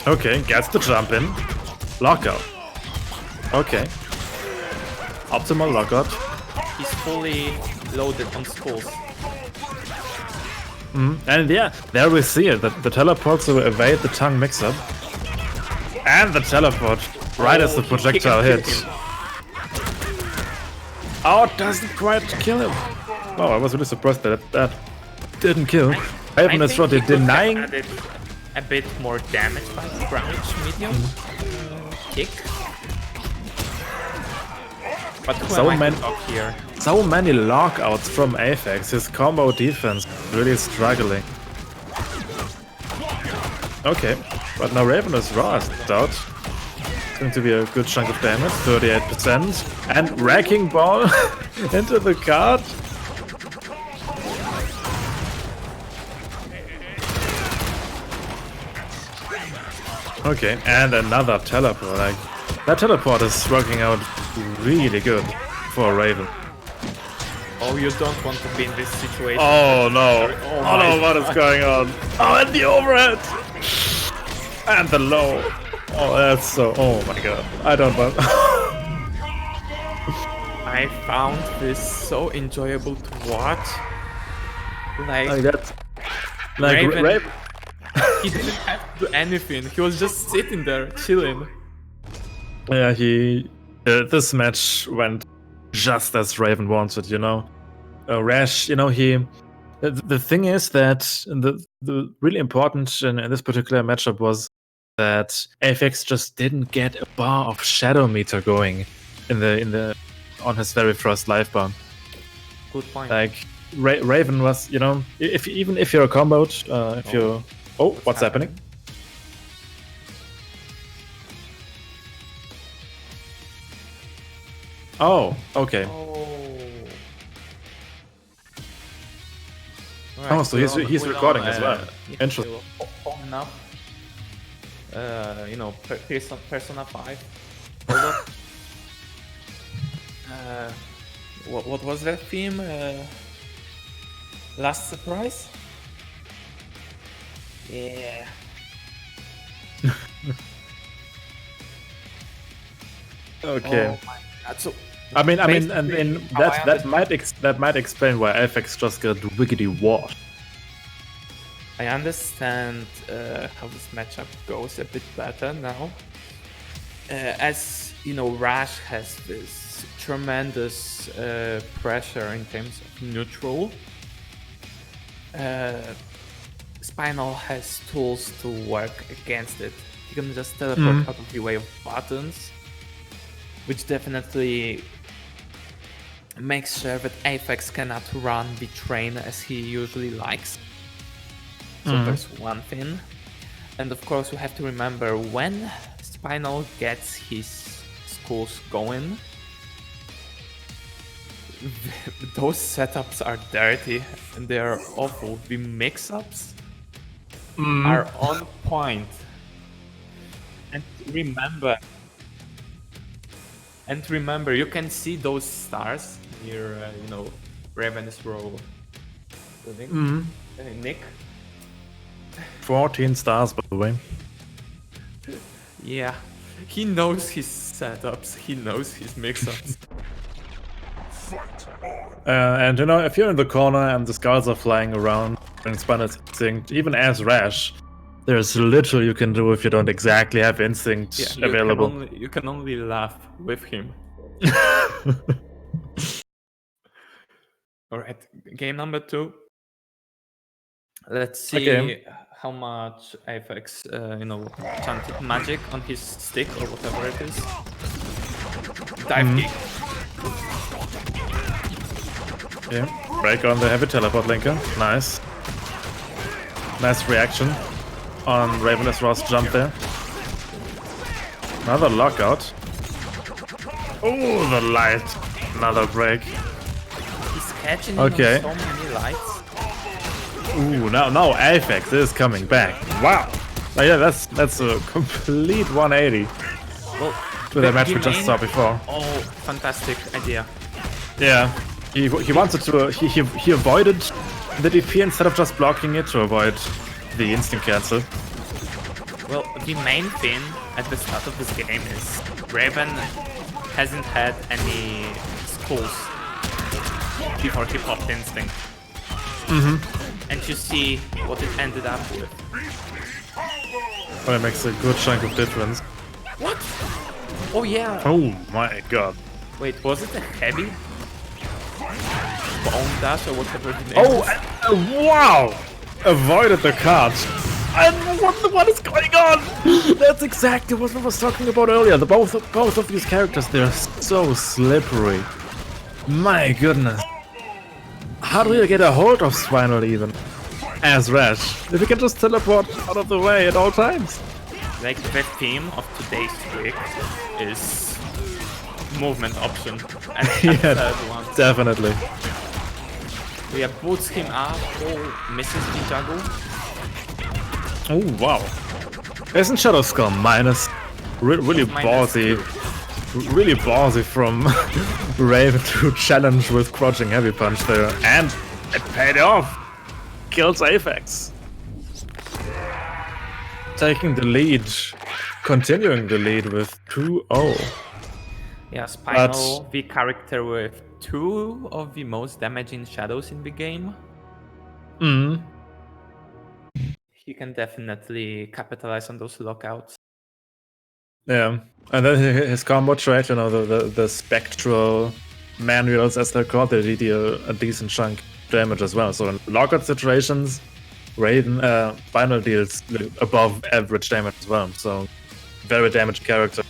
Okay, gets the jump in. Lockout. Okay. Optimal lockout. He's fully loaded on skulls. And yeah, there we see it. The teleport to evade the tongue mix-up. And the teleport right as the projectile hits. Oh, it doesn't quite kill him. Oh, I was really surprised that that didn't kill. Raven is Raw denying. Added a bit more damage by the crouch medium kick. But who am I to talk here? So many lockouts from Aphex. His combo defense really struggling. Okay, but now Raven is Raw is out. It's going to be a good chunk of damage, 38%. And Wrecking Ball into the card. Okay, and another teleport. Like, that teleport is working out really good for Raven. Oh, you don't want to be in this situation. Oh no! Oh no, what is going on? Oh, and the overhead! And the low. Oh, that's so... Oh my god. I don't want... I found this so enjoyable to watch. Like that. Like Raven, he didn't have to do anything. He was just sitting there, chilling. Yeah, this match went just as Raven wanted, you know. Rash, you know, the thing is that the really important in this particular matchup was that Aphex just didn't get a bar of shadow meter going on his very first life bar. Good point. Like Raven was, you know, even if you're comboed, what's happening? Oh, okay. Right, so he's recording as well. Interesting. Enough. You know, Persona 5. Hold up. What was that theme? Last Surprise? Yeah. Okay. Oh my god. So, I mean, that might explain why Aphex just got wickedy washed. I understand how this matchup goes a bit better now. As you know, Rash has this tremendous pressure in terms of neutral, Spinal has tools to work against it. He can just teleport out of the way of buttons, which definitely makes sure that Aphex cannot run the train as he usually likes. So there's one thing. And of course we have to remember, when Spinal gets his schools going, those setups are dirty and they are awful. The mix-ups are on point. And remember, you can see those stars near, Raven's row. Nick. 14 stars, by the way. Yeah, he knows his setups. He knows his mix-ups. And if you're in the corner and the skulls are flying around and Spinal is instinct, even as Rash, there's little you can do if you don't exactly have instinct available. You can only laugh with him. Alright, game number 2. Let's see how much Aphex, chanted magic on his stick or whatever it is. Dive kick. Yeah, break on the heavy teleport linker. Nice. Nice reaction on Ravenous Raw's jump there. Another lockout. Oh, the light. Another break. He's catching on so many lights. Ooh, now Aphex is coming back. Wow. Oh, yeah, that's a complete 180 to the match we just saw before. Oh, fantastic idea. Yeah, he wanted to he avoided the DP instead of just blocking it to avoid the instant cancel. Well, the main thing at the start of this game is Raven hasn't had any schools before he popped instinct. And you see what it ended up with. Oh, it makes a good chunk of difference. What? Oh yeah. Oh my god. Wait, was it a heavy bone dash or whatever the name Oh, is? wow! Avoided the card. And what is going on? That's exactly what I was talking about earlier. Both of these characters, they're so slippery. My goodness. How do you get a hold of Spinal even? As Rash. If you can just teleport out of the way at all times. Like, the theme of today's trick is movement option. And Yeah, one. definitely. Yeah, boots him up, misses the juggle. Oh, wow. Isn't Shadow Skull minus? Really ballsy. Really ballsy from Raven to challenge with crouching heavy punch there. And it paid off. Kills Aphex. Taking the lead. Continuing the lead with 2-0. Yeah, Spinal, the character with 2 of the most damaging shadows in the game. He can definitely capitalize on those lockouts. Yeah, and then his combo trait, the spectral manuals as they're called, they deal a decent chunk damage as well. So in lockout situations, Raven Spinal deals above average damage as well. So very damaged character.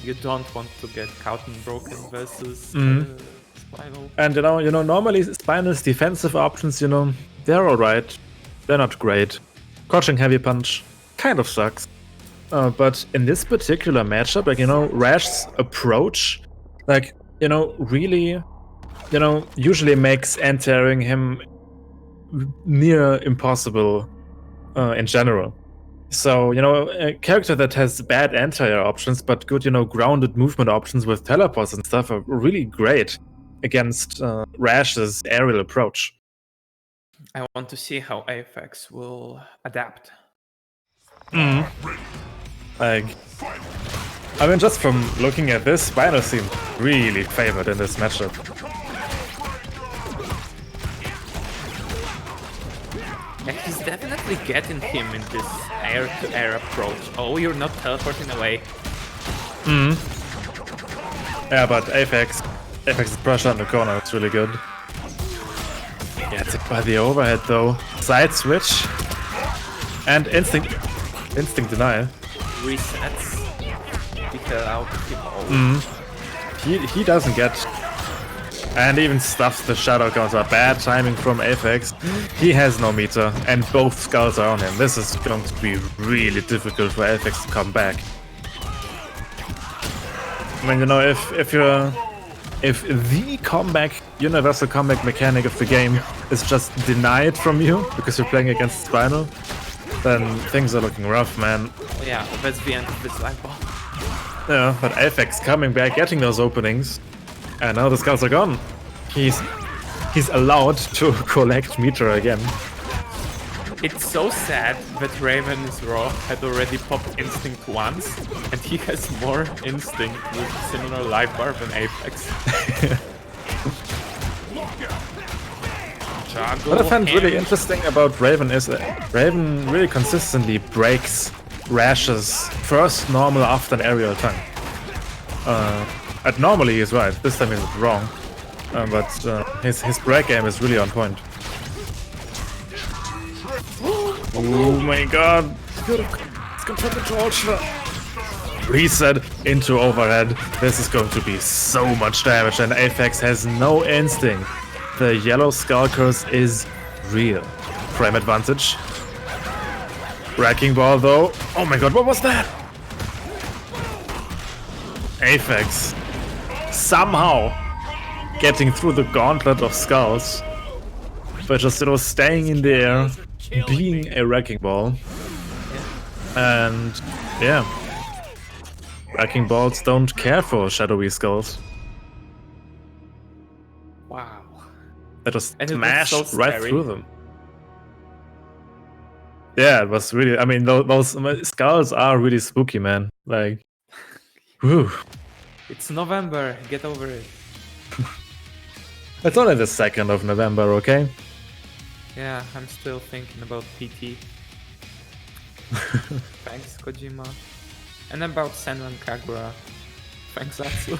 You don't want to get caught in broken versus Spinal. And normally Spinal's defensive options, they're alright. They're not great. Crouching heavy punch kind of sucks. But in this particular matchup, Rash's approach, really, usually makes entering him near impossible in general. So, a character that has bad anti-air options, but good, grounded movement options with teleports and stuff are really great against Rash's aerial approach. I want to see how Aphex will adapt. Just from looking at this, Spinal seemed really favored in this matchup. Yeah, he's definitely getting him in this air-to-air approach. Oh, you're not teleporting away. Yeah, but Aphex is pressure in the corner. It's really good. Gets it by the overhead though. Side switch. And instinct denial. Resets. He fell out. He doesn't get... And even stuffs the shadow counter. Bad timing from Aphex. He has no meter, and both skulls are on him. This is going to be really difficult for Aphex to come back. I mean, you know, if the comeback, universal comeback mechanic of the game is just denied from you because you're playing against Spinal, then things are looking rough, man. Yeah, that's the end of this life ball. Yeah, but Aphex coming back, getting those openings, and now the skulls are gone. He's allowed to collect meter again. It's so sad that Raven's Raw had already popped Instinct once, and he has more Instinct with similar life bar than Aphex. What I find really interesting about Raven is that Raven really consistently breaks Rash's first normal after an aerial tank. At normally he's right, this time he's wrong. But his break game is really on point. Oh my god! It's confirmed into ultra. Reset into overhead. This is going to be so much damage, and Aphex has no instinct. The yellow skull curse is real. Frame advantage. Wrecking ball though. Oh my god, what was that? Aphex somehow getting through the gauntlet of skulls, but just, you know, staying in the air, being a wrecking ball. And yeah, wrecking balls don't care for shadowy skulls. Wow. They just And it was smash so right scary. through them. Yeah, it was really, I mean, those skulls are really spooky, man. Like, whew. It's November, get over it. It's only the 2nd of November, okay? Yeah, I'm still thinking about PT. Thanks, Kojima. And about Senran Kagura. Thanks, Atsu.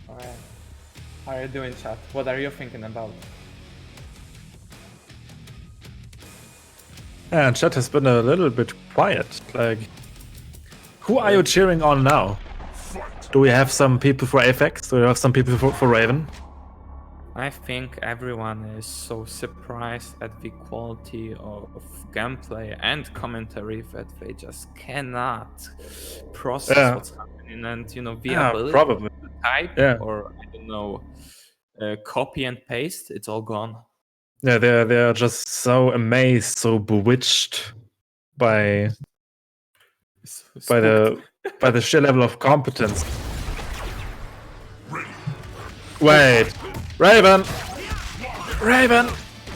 Alright. How are you doing, chat? What are you thinking about? Yeah, and chat has been a little bit quiet. Like, who are you cheering on now? Do we have some people for Aphex? Do we have some people for Raven? I think everyone is so surprised at the quality of gameplay and commentary that they just cannot process what's happening, and you know, the ability probably. to type or I don't know, copy and paste, it's all gone. Yeah, they're just so amazed, so bewitched by the sheer level of competence. Wait, Raven,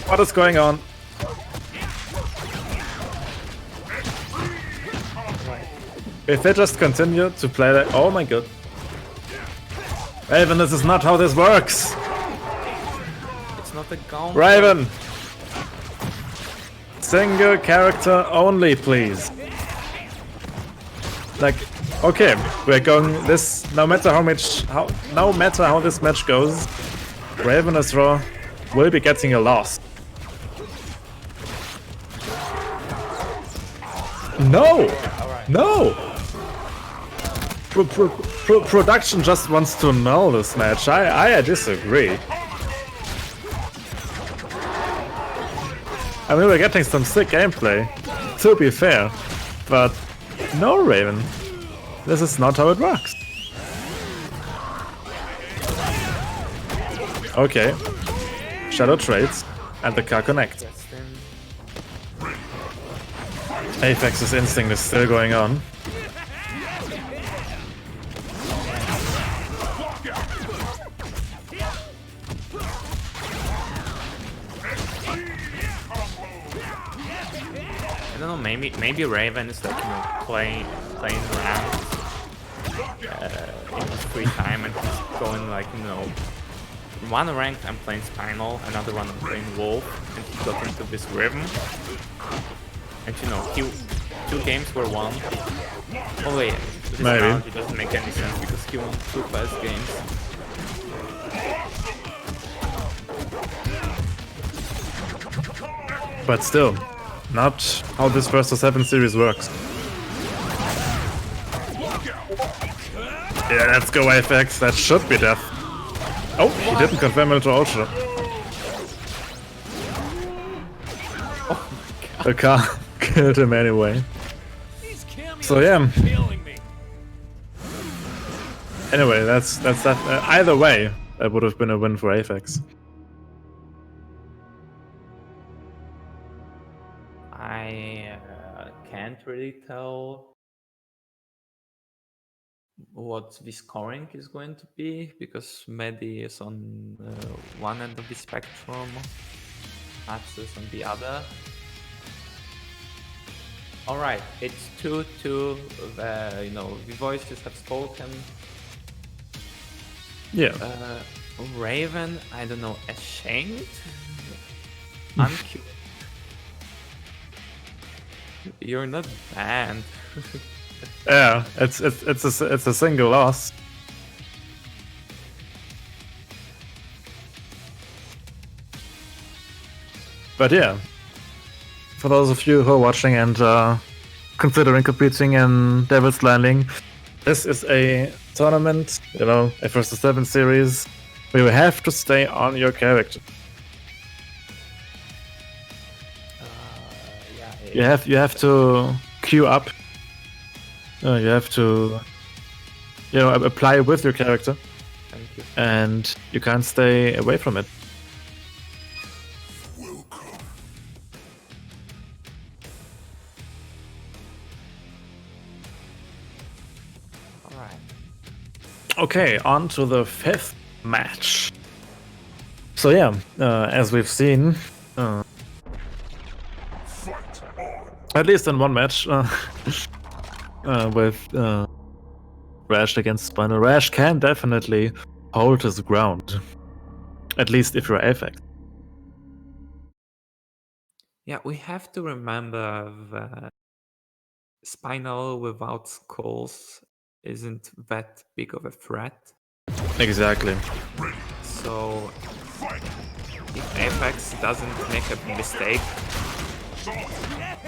what is going on? If they just continue to play that, oh my god, Raven, this is not how this works. It's not a gauntlet. Raven, single character only, please. Like, okay, we're going this. No matter how this match goes, Raven as Raw will be getting a loss. No, no. Production just wants to null this match. I disagree. I mean, we're getting some sick gameplay, to be fair, but no, Raven. This is not how it works. Okay. Shadow trades, and the car connects. Aphex's instinct is still going on. I don't know, maybe Raven is like, you know, playing around in his free time, and he's going like, you know, one rank I'm playing Spinal, another one I'm playing Wolf, and he got into this rhythm. And you know, 2 games were won. Oh wait, this Maybe. analogy doesn't make any sense because he won 2 first games. But still, not how this versus 7 series works. Yeah, let's go Aphex. That should be death. Oh, he didn't confirm it to Ultra. The car killed him anyway. So yeah. Anyway, that's that. Either way, that would have been a win for Aphex. I can't really tell what the scoring is going to be because Medi is on one end of the spectrum, Ats is on the other. All right, it's 2-2. The voices have spoken. Yeah. Raven, I don't know, ashamed? Uncute. You're not banned. Yeah, it's a single loss. But yeah, for those of you who are watching and considering competing in Devil's Landing, this is a tournament, a versus 7 series, where you have to stay on your character. You have to queue up. You have to, apply with your character. Thank you. And you can't stay away from it. Alright. Okay, on to the 5th match. So yeah, as we've seen, at least in one match, with Rash against Spinal, Rash can definitely hold his ground. At least if you're Aphex. Yeah, we have to remember that Spinal without skulls isn't that big of a threat. Exactly. So if Aphex doesn't make a mistake,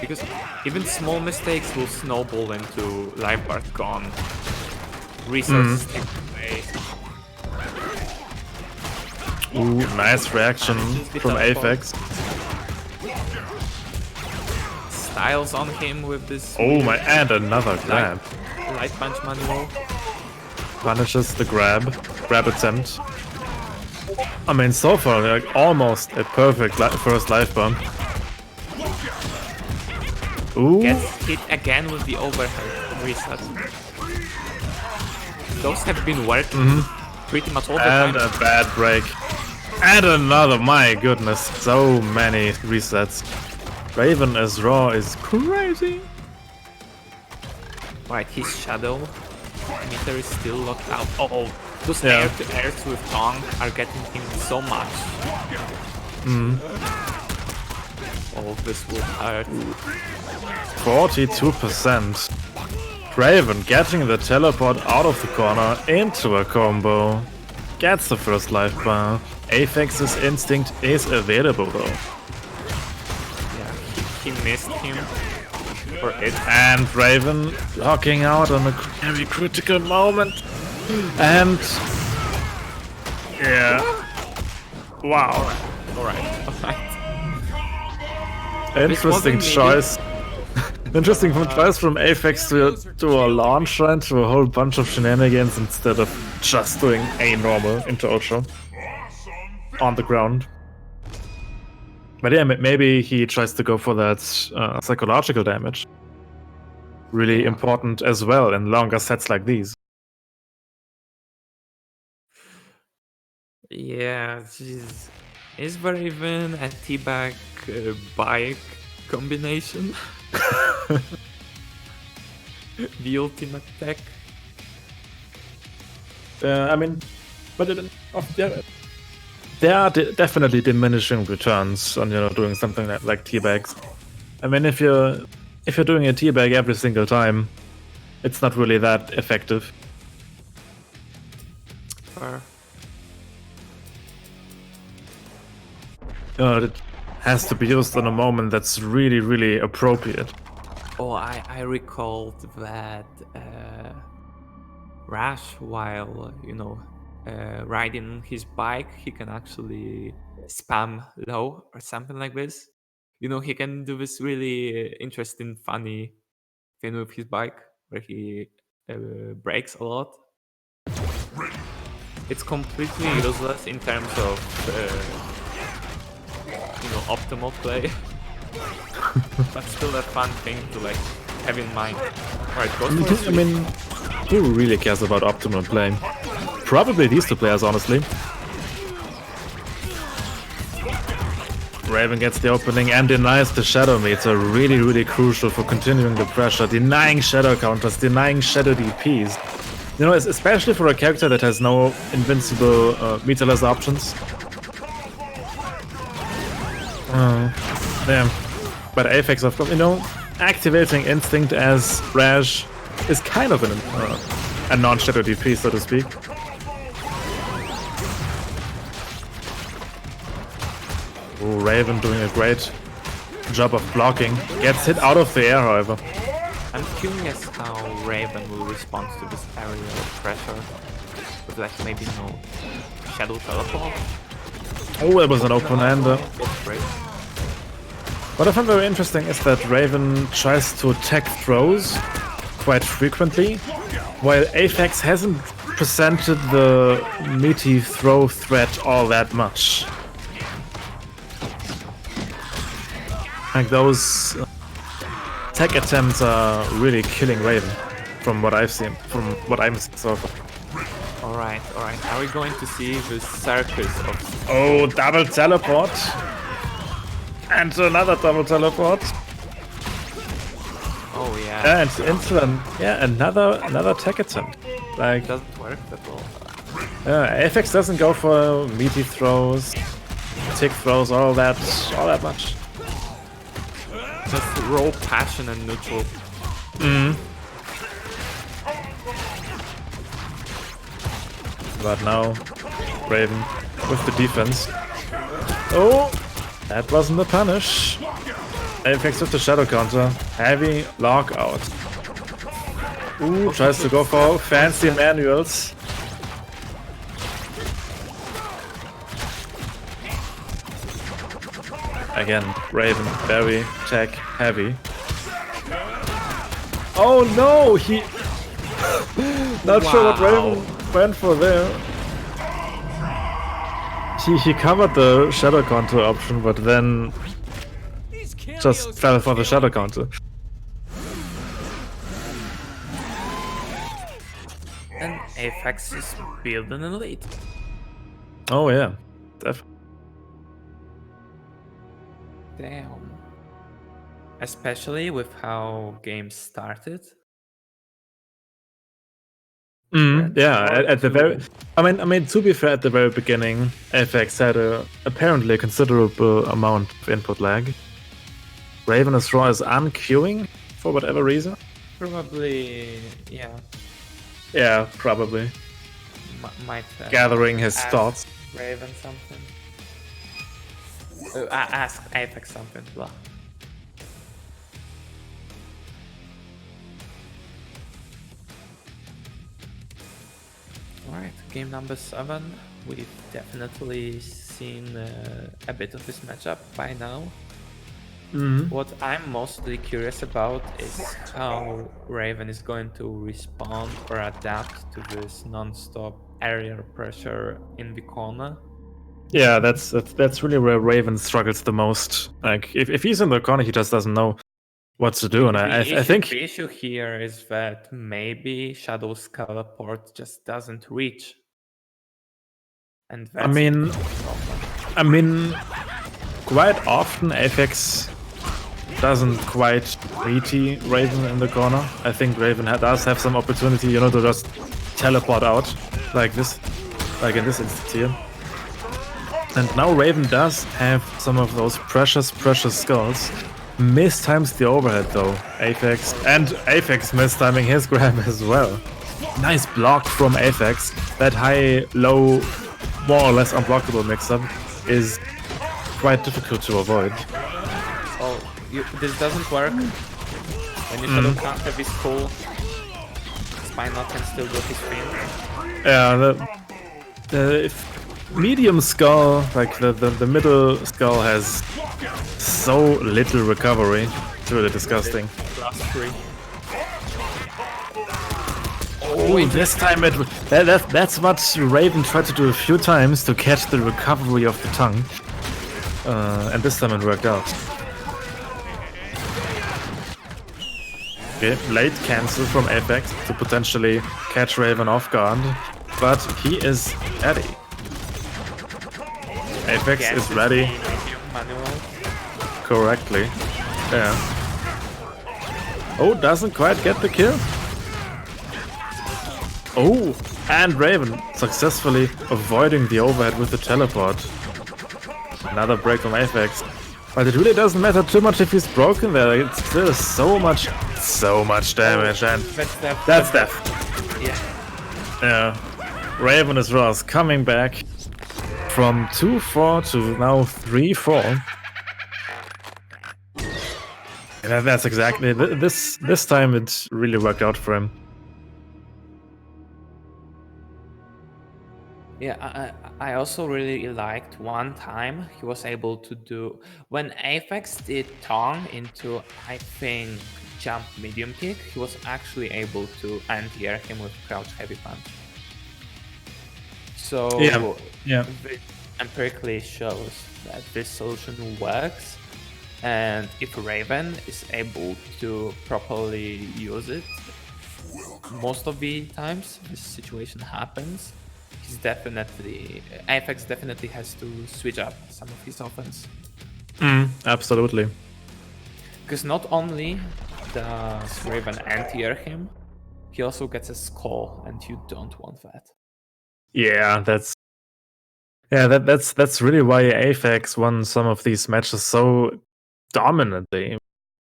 because even small mistakes will snowball into life bar gone, resources take away. Ooh, nice reaction from Aphex. Styles on him with this. Oh my, and another grab. Light punch manual. Punishes the grab attempt. I mean, so far, like almost a perfect first life bomb. Ooh. Gets hit again with the overhead reset. Those have been working pretty much all the time. And a bad break. And another, my goodness, so many resets. Raven as raw is crazy. Right, his shadow meter is still locked out. Oh, those Yeah. air-to-airs with Tong are getting him so much. Oh, this will hurt. 42%. Raven getting the teleport out of the corner into a combo. Gets the first life bar. Aphex's instinct is available though. Yeah, he missed him for it. And Raven locking out on a very critical moment. And yeah. Wow. Alright. Interesting choice. Interesting choice from Aphex to do a launcher into a whole bunch of shenanigans instead of just doing a normal into Ultra on the ground. But yeah, maybe he tries to go for that psychological damage. Really important as well in longer sets like these. Yeah, jeez. Is there even a teabag bike combination? The ultimate tech? I mean, but there are definitely diminishing returns on doing something like teabags. I mean, if if you're doing a teabag every single time, it's not really that effective. Or It has to be used in a moment that's really, really appropriate. oh, I recalled that Rash, while riding his bike, he can actually spam low or something like this. He can do this really interesting, funny thing with his bike where he brakes a lot. It's completely useless in terms of optimal play, but still a fun thing to like have in mind. Alright, goes for a I sweep. mean, who really cares about optimal play? Probably these two players, honestly. Raven gets the opening and denies the shadow meter. Really, really crucial for continuing the pressure. Denying shadow counters, denying shadow DPs. Especially for a character that has no invincible meterless options. Yeah. But Aphex, of course, activating Instinct as Rash is kind of a non-shadow DP, so to speak. Ooh, Raven doing a great job of blocking. Gets hit out of the air, however. I'm curious how Raven will respond to this area of pressure with like maybe no shadow teleport. Oh, it was an open-hander. That's great. What I find very interesting is that Raven tries to tech throws quite frequently, while Aphex hasn't presented the meaty throw threat all that much. Like those tech attempts are really killing Raven, from what I've seen, from what I'm so far. Alright. Are we going to see this circus of... Oh, double teleport! And another double teleport. Oh yeah. And into another tech attempt. Like, It doesn't work at all. Aphex doesn't go for meaty throws, tick throws, all that much. Just raw passion and neutral. But now, Raven with the defense. Oh, that wasn't a punish. Aphex with the shadow counter. Heavy lockout. Ooh, tries to go for fancy manuals. Again, Raven, very tech heavy. Oh no, he... Not sure what Raven went for there. He covered the shadow counter option, but then just fell for the shadow counter. And Aphex is building an elite. Oh yeah, definitely. Damn. Especially with how games started. Yeah, at the very... I mean, to be fair, at the very beginning, Aphex had apparently a considerable amount of input lag. Raven is unqueuing for whatever reason. Probably, yeah. Yeah, probably. Might Gathering his ask thoughts. Raven something. Ask Aphex something, blah. Alright, game number 7. We've definitely seen a bit of this matchup by now. What I'm mostly curious about is how Raven is going to respond or adapt to this non-stop area pressure in the corner. Yeah, that's really where Raven struggles the most. Like, if he's in the corner, he just doesn't know what to do. And I think the issue here is that maybe Shadow's teleport just doesn't reach. And that's I mean, quite often Aphex doesn't quite meaty Raven in the corner. I think Raven does have some opportunity, to just teleport out like this, like in this instance here. And now Raven does have some of those precious skulls mistimes the overhead though. Aphex and Aphex mistiming his grab as well. Nice block from Aphex. That high-low, more or less unblockable mix-up is quite difficult to avoid. Oh, this doesn't work. When you shadow counter this cool, Spinal can still do his thing. Yeah, if medium skull, like the middle skull, has so little recovery. It's really disgusting. +3. Oh, this time that's what Raven tried to do a few times to catch the recovery of the tongue. And this time it worked out. Okay, late cancel from Aphex to potentially catch Raven off guard, but he is ready. Aphex is ready correctly. Yeah. Oh, doesn't quite get the kill. Oh, and Raven successfully avoiding the overhead with the teleport. Another break from Aphex. But it really doesn't matter too much if he's broken there. It's still so much damage, and that's death. Yeah. Raven as well is coming back from 2-4 to now 3-4. And that's exactly this time it really worked out for him. Yeah, I also really liked one time he was able to do when Aphex did tongue into, I think, jump medium kick, he was actually able to anti-air him with crouch heavy punch. So yeah. This empirically shows that this solution works, and if Raven is able to properly use it, most of the times this situation happens. Aphex definitely has to switch up some of his offense. Absolutely. Because not only does Raven anti-air him, he also gets a skull, and you don't want that. Yeah, that's really why Aphex won some of these matches so dominantly,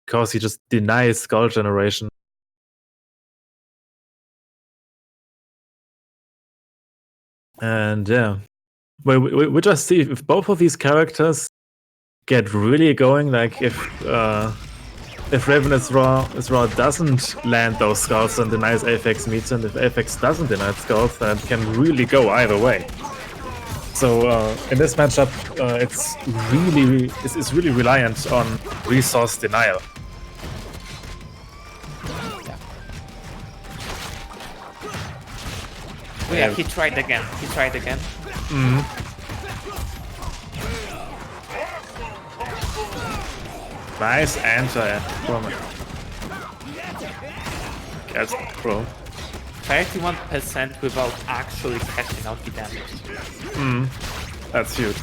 because he just denies skull generation. And yeah, we just see if both of these characters get really going, like if Raven is raw doesn't land those skulls and denies Aphex meets, and if Aphex doesn't deny skulls, that can really go either way. So in this matchup, it's really reliant on resource denial. Oh yeah, he tried again. Nice answer from Gets pro. 31% without actually catching out the damage. That's huge.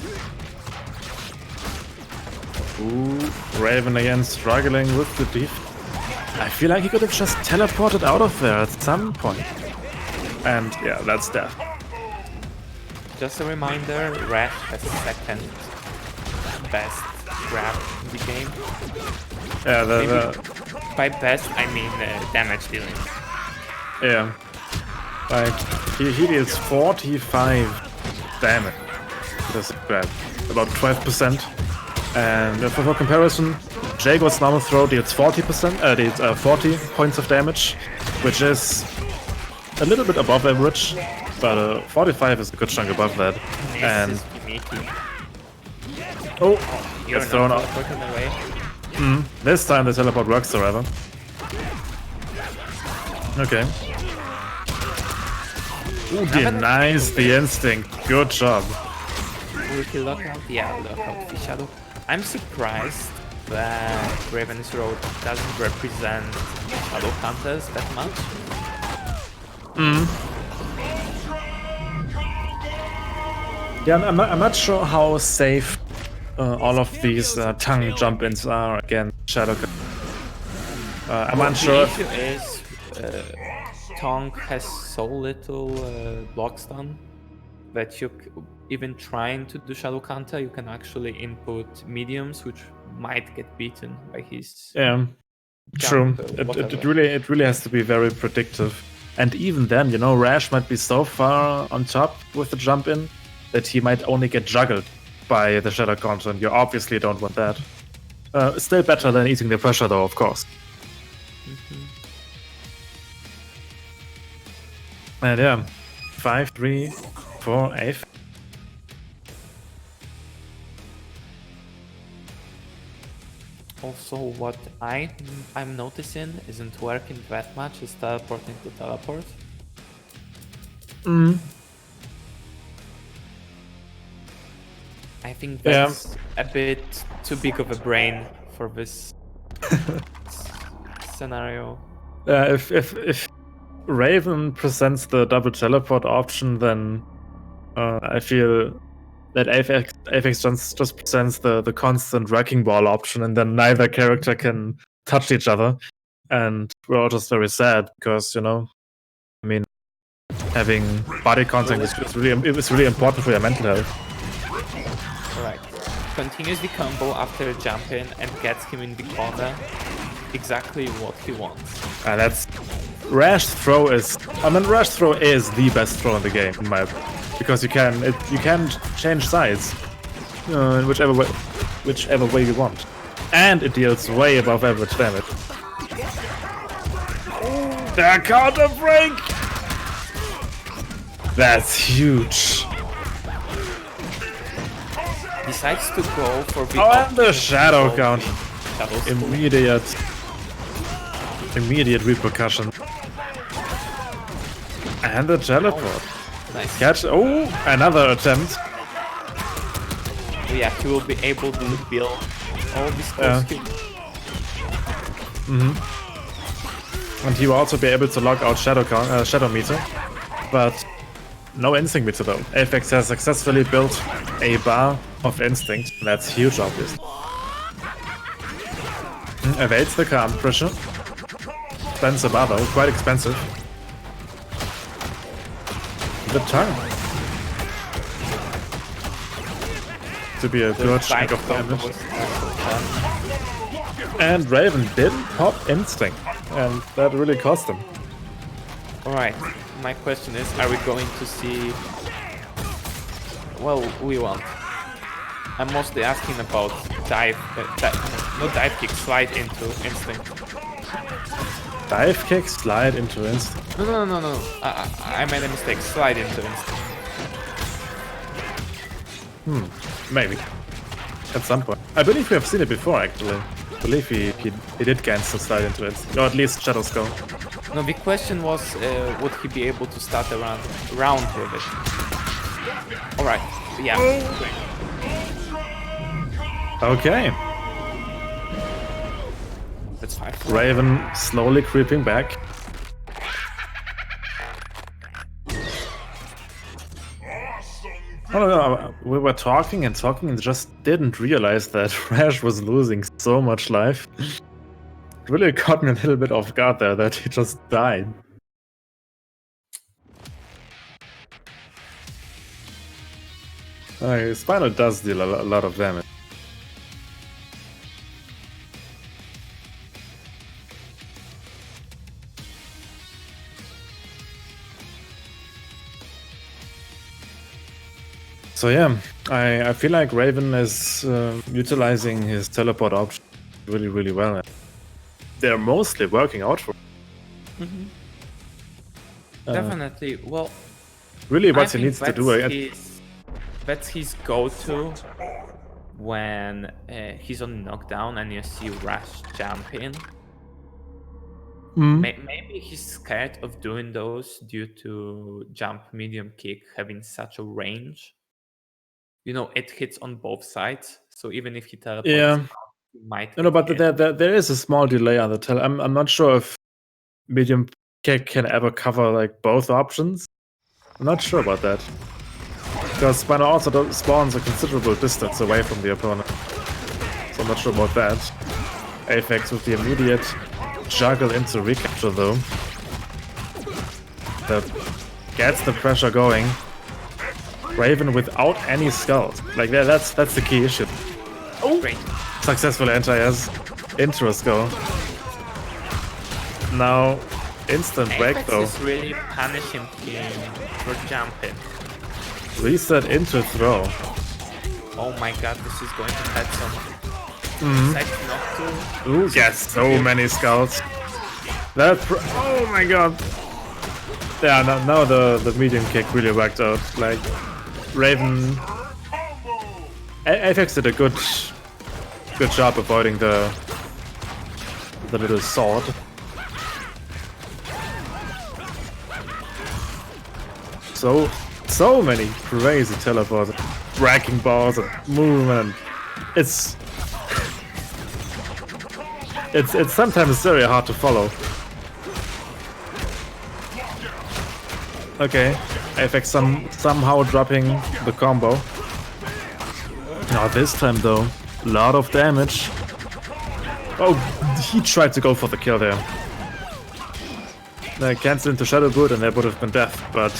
Ooh, Raven again struggling with the diff. I feel like he could have just teleported out of there at some point. And yeah, that's death. Just a reminder, Rash has second best grab in the game. Yeah, by best, I mean damage dealing. Yeah. Like, he deals 45 damage. That's bad. About 12%. And for comparison, Jago's normal throw deals 40%, deals 40 points of damage, which is a little bit above average, but 45 is a good chunk above that. And it's thrown out. This time the teleport works, however. Okay. Ooh, denies the instinct. Good job. Will he lock out? Yeah, lock out the shadow. I'm surprised that Raven's Road doesn't represent shadow counters that much. Yeah, I'm not sure how safe all of these tongue jump-ins are against shadow. I'm unsure. The issue is tongue has so little block stun that even trying to do shadow counter, you can actually input mediums, which might get beaten by his Yeah, true. jump, It whatever. really has to be very predictive. And even then, you know, Rash might be so far on top with the jump in that he might only get juggled by the Shadow Counter, and you obviously don't want that. Still better than eating the pressure, though, of course. And yeah, 5, 3, 4, 8. Also, what I'm noticing isn't working that much is teleporting to teleport. I think that's a bit too big of a brain for this scenario. If Raven presents the double teleport option, then I feel that Aphex just presents the constant wrecking ball option, and then neither character can touch each other. And we're all just very sad because, you know, I mean, having body contact is really important for your mental health. Alright. Continues the combo after jumping and gets him in the corner. Exactly what he wants. And that's Rash throw is. I mean, Rash throw is the best throw in the game, in my opinion, because you can change sides in whichever way you want, and it deals way above average damage. The counter break. That's huge. Decides to go for the and the shadow count. Shadow Immediate repercussion. And the teleport. Nice. Catch. Oh, another attempt. Yeah, he will be able to build all these skills. And he will also be able to lock out Shadow Meter. But no Instinct Meter though. Aphex has successfully built a bar of Instinct. That's huge, obviously. Evades the command pressure. Spends the bar though, quite expensive. The tongue. To be a good chunk of damage. And Raven didn't pop Instinct, and that really cost him. Alright, my question is, are we going to see... Well, we won't. I'm mostly asking about not dive kick, slide into Instinct. Dive kick, slide into Instinct. No. I made a mistake. Slide into Instinct. Maybe. At some point. I believe we have seen it before, actually. I believe he did cancel slide into Instinct. Or at least Shadow Skull. No, the question was, would he be able to start a round with it? Alright, yeah. Okay. That's 5. Raven slowly creeping back. No. We were talking and just didn't realize that Rash was losing so much life. It really caught me a little bit off guard there that he just died. Spinal does deal a lot of damage. So yeah, I feel like Raven is utilizing his teleport option really, really well. They're mostly working out for him. Definitely. Well, really what he needs to do. That's his go-to when he's on knockdown and you see Rash jump in. Maybe he's scared of doing those due to jump medium kick having such a range. You know, it hits on both sides, so even if he teleports, he might. No, but there is a small delay on the tele. I'm not sure if medium kick can ever cover like both options. I'm not sure about that. Because Spinal also spawns a considerable distance away from the opponent. So I'm not sure about that. Aphex with the immediate juggle into recapture though. That gets the pressure going. Raven without any skulls. Like that's the key issue. Oh, great. Successful anti-S. Interest go. Now, instant break Aphex though. is really punishing him for jumping. Reset into throw. Oh my god, this is going to add some side not to. Ooh, yes, so many scouts. Oh my god. Yeah, now the medium kick really worked out. Like, Raven... Aphex did a good job avoiding the little sword. So many crazy teleports, wrecking balls and movement. It's sometimes very hard to follow. Okay, Aphex somehow dropping the combo. Now this time though, a lot of damage. Oh, he tried to go for the kill there. Cancel into Shadow Boot and there would have been death, but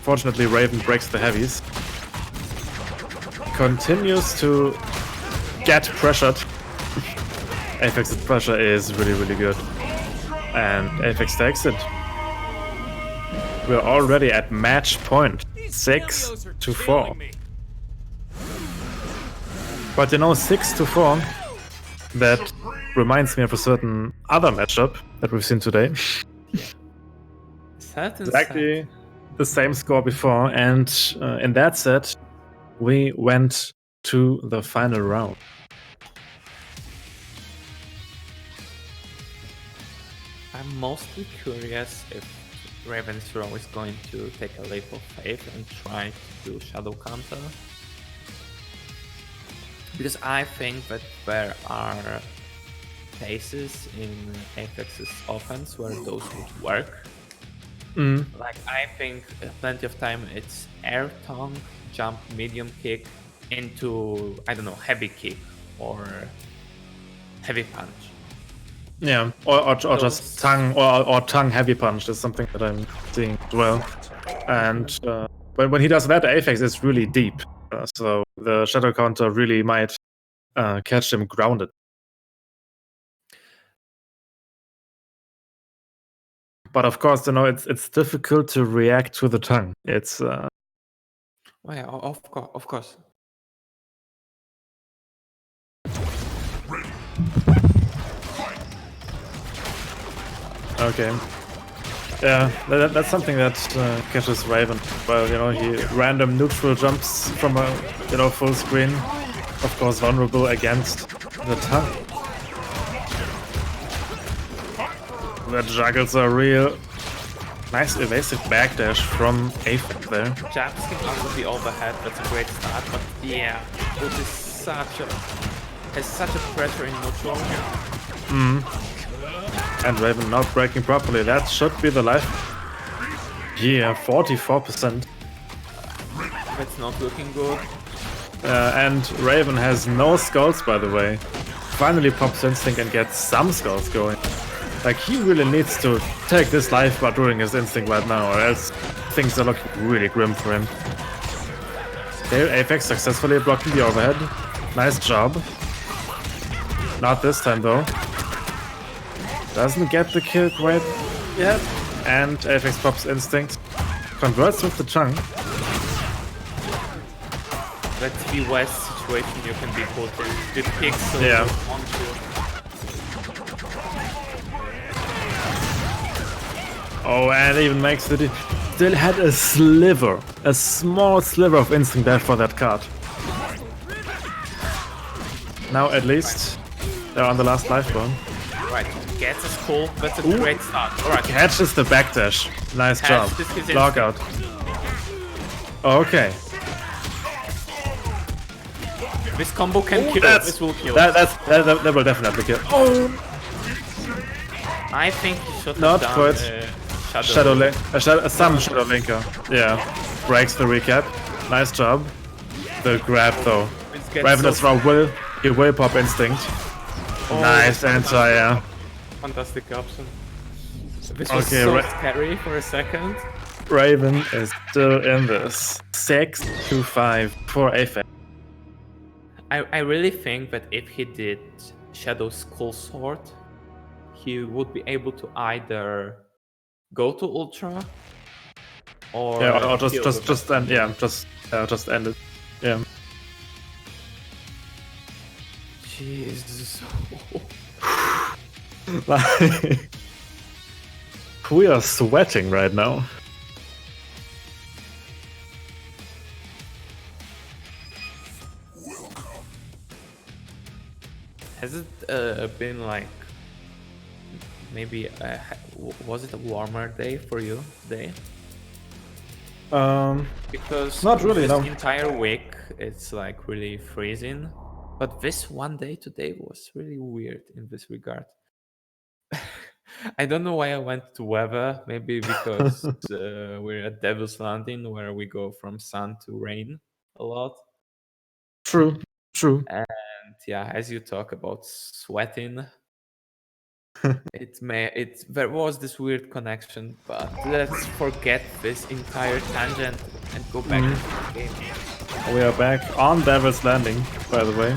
fortunately Raven breaks the heavies. Continues to get pressured. Aphex's pressure is really good. And Aphex takes it. We're already at match point. 6-4. But you know, 6-4, that reminds me of a certain other matchup that we've seen today. Exactly the same score before, and in that set, we went to the final round. I'm mostly curious if Raven's Hero is going to take a leap of faith and try to do shadow counter. Because I think that there are cases in Aphex's offense where those would work. Like, I think plenty of time it's air tongue, jump, medium kick into, I don't know, heavy kick or heavy punch. Yeah, or just tongue or tongue heavy punch is something that I'm seeing as well. And when he does that, the Aphex is really deep. So the shadow counter really might catch him grounded. But of course, you know, it's difficult to react to the tongue. It's Well, yeah, of course. okay. Yeah, that's something that catches Raven. Well, you know, he random neutral jumps from a full screen. Of course, vulnerable against the tongue. The juggles are real. Nice evasive backdash from Aphex there. Jabs him out of the overhead, that's a great start, but yeah, this is has such a pressure in neutral. And Raven not breaking properly. That should be the life. Yeah, 44%. That's not looking good. And Raven has no skulls, by the way. Finally pops Instinct and gets some skulls going. Like, he really needs to take this life by doing his Instinct right now, or else things are looking really grim for him. Okay, Aphex successfully blocking the overhead. Nice job. Not this time, though. Doesn't get the kill quite yet. And Aphex pops Instinct. Converts with the tongue. That's the worst situation you can be put in. The pixel Yeah. Oh, and even makes it. Still had a sliver, a small sliver of instinct there for that card. Now at least they're on the last life bone. Right, gets us cool. That's a great start. Alright, Catches the backdash. Nice job. Catches his Lockout. Okay. this combo can kill. This will kill. That will definitely kill. Oh, I think he should have not done quite. Shadow Link. Some Shadow Linker. Yeah. Breaks the recap. Nice job. The grab though. Ravenous Raw will pop Instinct. Oh, nice anti-air. Fantastic option. This was so scary for a second. Raven is still in this. 6-5 for Aphex. I really think that if he did Shadow Skull Sword, he would be able to either go to Ultra or Yeah, or heal with just that end. Yeah, just end it. Yeah. Jesus. Like, we are sweating right now. Has it been like maybe was it a warmer day for you today? Because Not really, this no. entire week it's like really freezing, but this one day today was really weird in this regard. I don't know why I went to weather. Maybe because we're at Devil's Landing, where we go from sun to rain a lot. True. And yeah, as you talk about sweating, there was this weird connection. But let's forget this entire tangent and go back into the game. We are back on Devil's Landing, by the way.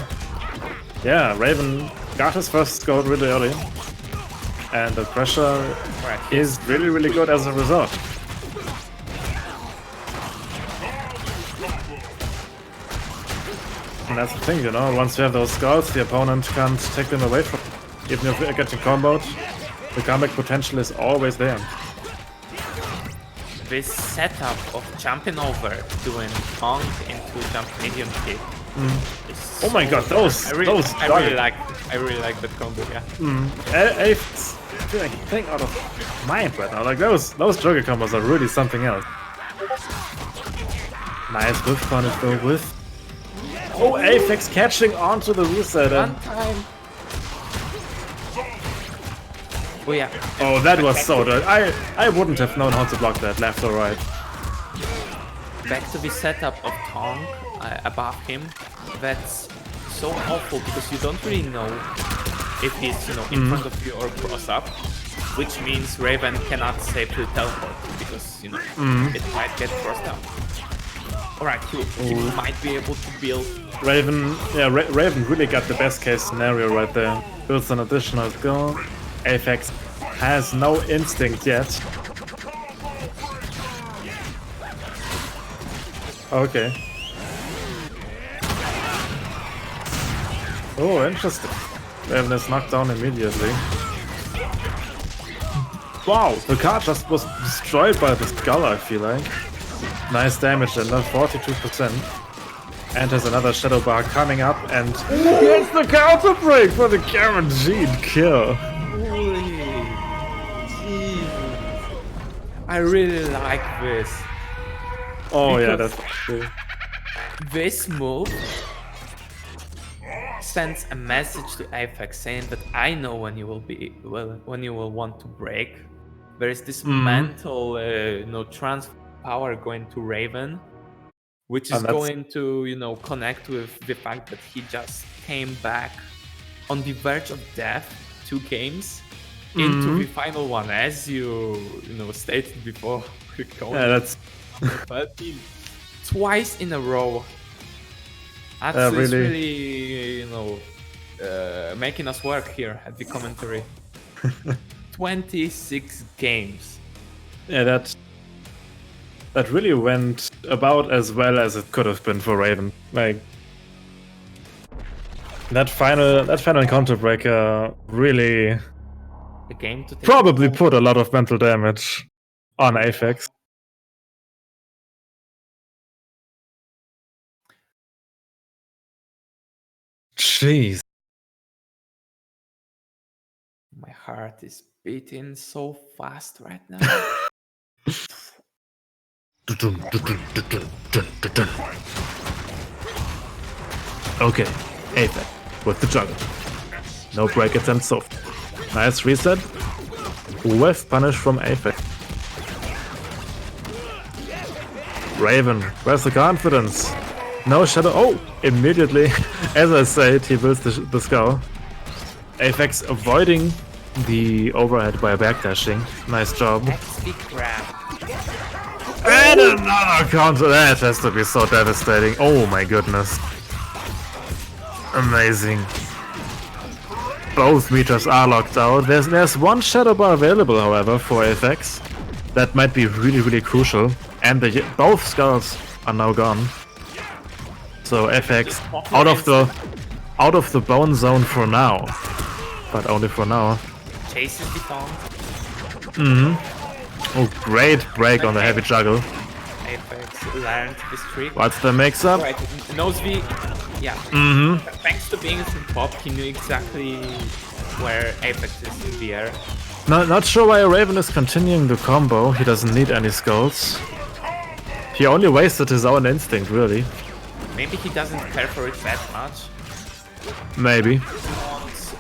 Yeah, Raven got his first goal really early. And the pressure is really, really good as a result. And that's the thing, you know, once you have those skulls, the opponent can't take them away from you. Even if you're getting comboed, the comeback potential is always there. This setup of jumping over, doing tongue into jump medium kick. Oh my god, those I really like that combo, yeah. Aphex doing a thing out of mind right now. Like those Joker combos are really something else. Nice whiff punish though with. Oh, Aphex catching onto the reset. One time. Oh yeah. Oh, that was so good. I wouldn't have known how to block that, left or right. Back to the setup of Tonk above him. That's so awful because you don't really know if he's, you know, in front of you or cross up, which means Raven cannot safely teleport because, you know, it might get crossed up. Alright, he might be able to build. Raven, yeah, Raven really got the best case scenario right there. Builds an additional skill. Aphex has no instinct yet. Okay. Oh, interesting. Raven is knocked down immediately. Wow, the card just was destroyed by the skull, I feel like. Nice damage and 42%. And there's another shadow bar coming up and gets the counter break for the guaranteed kill. Holy Jesus. I really like this. Oh yeah, Because that's true. this move sends a message to Aphex saying that I know when you will want to break. There is this mental, transfer power going to Raven, which is going to, connect with the fact that he just came back on the verge of death 2 games into the final one, as you stated before. Yeah, that's but twice in a row. That's really, making us work here at the commentary. 26 games. Yeah, that really went about as well as it could have been for Raven. Like that final counter breaker really A game to take probably put a lot of mental damage on Aphex. Jeez. My heart is beating so fast right now. Okay, Aphex with the juggle. No break attempt so far. Nice reset. Whiff punish from Aphex. Raven, where's the confidence? No shadow. Oh, immediately, as I said, he builds the skull. Aphex avoiding the overhead by backdashing. Nice job. XP crap. And another counter. That has to be so devastating. Oh my goodness. Amazing. Both meters are locked out. There's one shadow bar available, however, for Aphex. That might be really crucial. And both skulls are now gone. So Aphex out of the bone zone for now. But only for now. Chases the taunt. Oh, great break on the heavy juggle. Aphex learned this trick. What's the mix-up? Right, knows the... Yeah. Thanks to being in pop, he knew exactly where Aphex is in the air. Not sure why Raven is continuing the combo. He doesn't need any skulls. He only wasted his own instinct, really. Maybe he doesn't care for it that much. Maybe. He wants,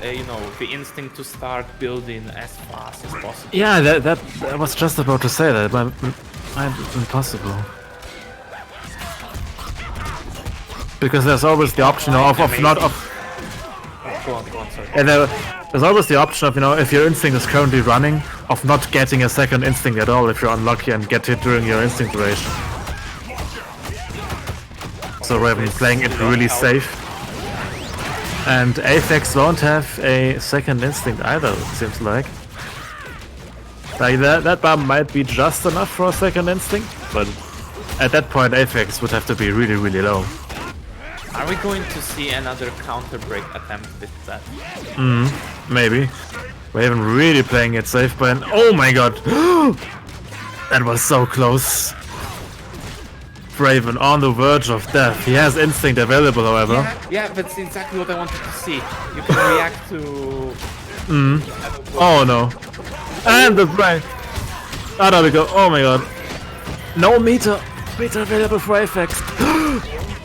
the instinct to start building as fast as possible. Yeah, that I was just about to say that. Might be impossible. Because there's always the option of not of. Go on, sorry. And there's always the option of, if your instinct is currently running, of not getting a second instinct at all if you're unlucky and get hit during your instinct duration. So Raven playing it really safe. And Aphex won't have a second instinct either, it seems like. Like that bar might be just enough for a second instinct, but at that point Aphex would have to be really low. Are we going to see another counter break attempt with that? Maybe. Raven really playing it safe, but oh my god! That was so close. Raven on the verge of death. He has instinct available, however. Yeah, that's exactly what I wanted to see. You can react to... Oh no. And the break. Ah, there we go. Oh my god. No meter. Meter available for Aphex.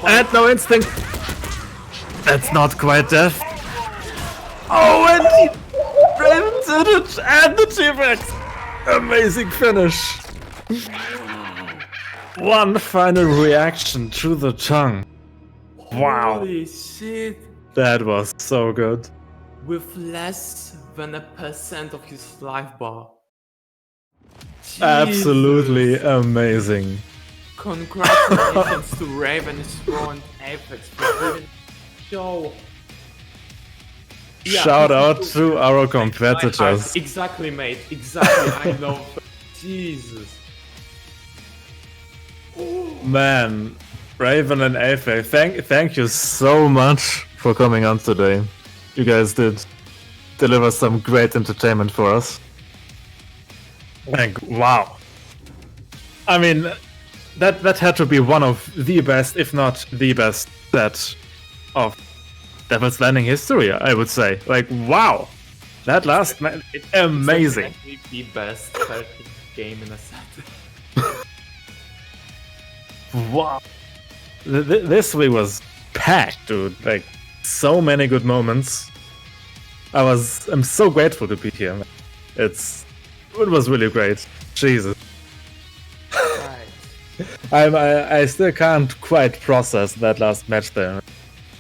And no instinct. That's not quite death. Oh, and Raven did it. And the T-Rex. Amazing finish. One final reaction to the tongue. Wow. Holy shit. That was so good. With less than 1% of his life bar. Absolutely amazing. Congratulations to Raven, Straw, and Aphex for doing so. Yeah, Shout out to our competitors. Exactly, mate. Exactly. I know. Jesus. Man, Raven and Aphex, thank you so much for coming on today. You guys did deliver some great entertainment for us. Like, wow. I mean, that had to be one of the best, if not the best, set of Devil's Landing history, I would say. Like, wow. That last match, amazing. It's the best 30 game in a set. Wow. This week was packed, dude. Like, so many good moments. I'm so grateful to be here. It was really great. Jesus. Right. I still can't quite process that last match there.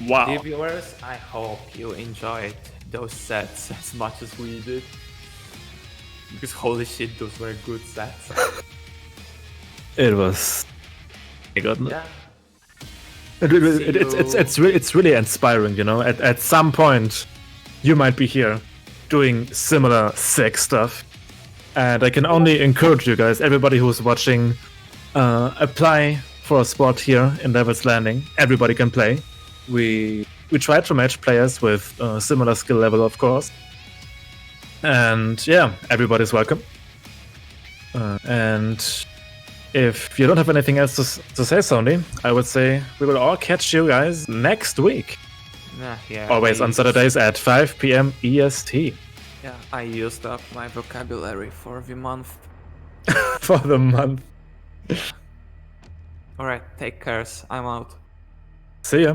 Wow. Dear viewers, I hope you enjoyed those sets as much as we did. Because holy shit, those were good sets. It was. Yeah. It's really inspiring, At some point, you might be here doing similar sick stuff, and I can only encourage you guys, everybody who's watching, apply for a spot here in Devil's Landing. Everybody can play. We try to match players with a similar skill level, of course, and yeah, everybody's welcome. And if you don't have anything else to say, Sony, I would say we will all catch you guys next week. Yeah. Always on Saturdays at 5 p.m. EST. Yeah, I used up my vocabulary for the month. For the month. Alright, take care. I'm out. See ya.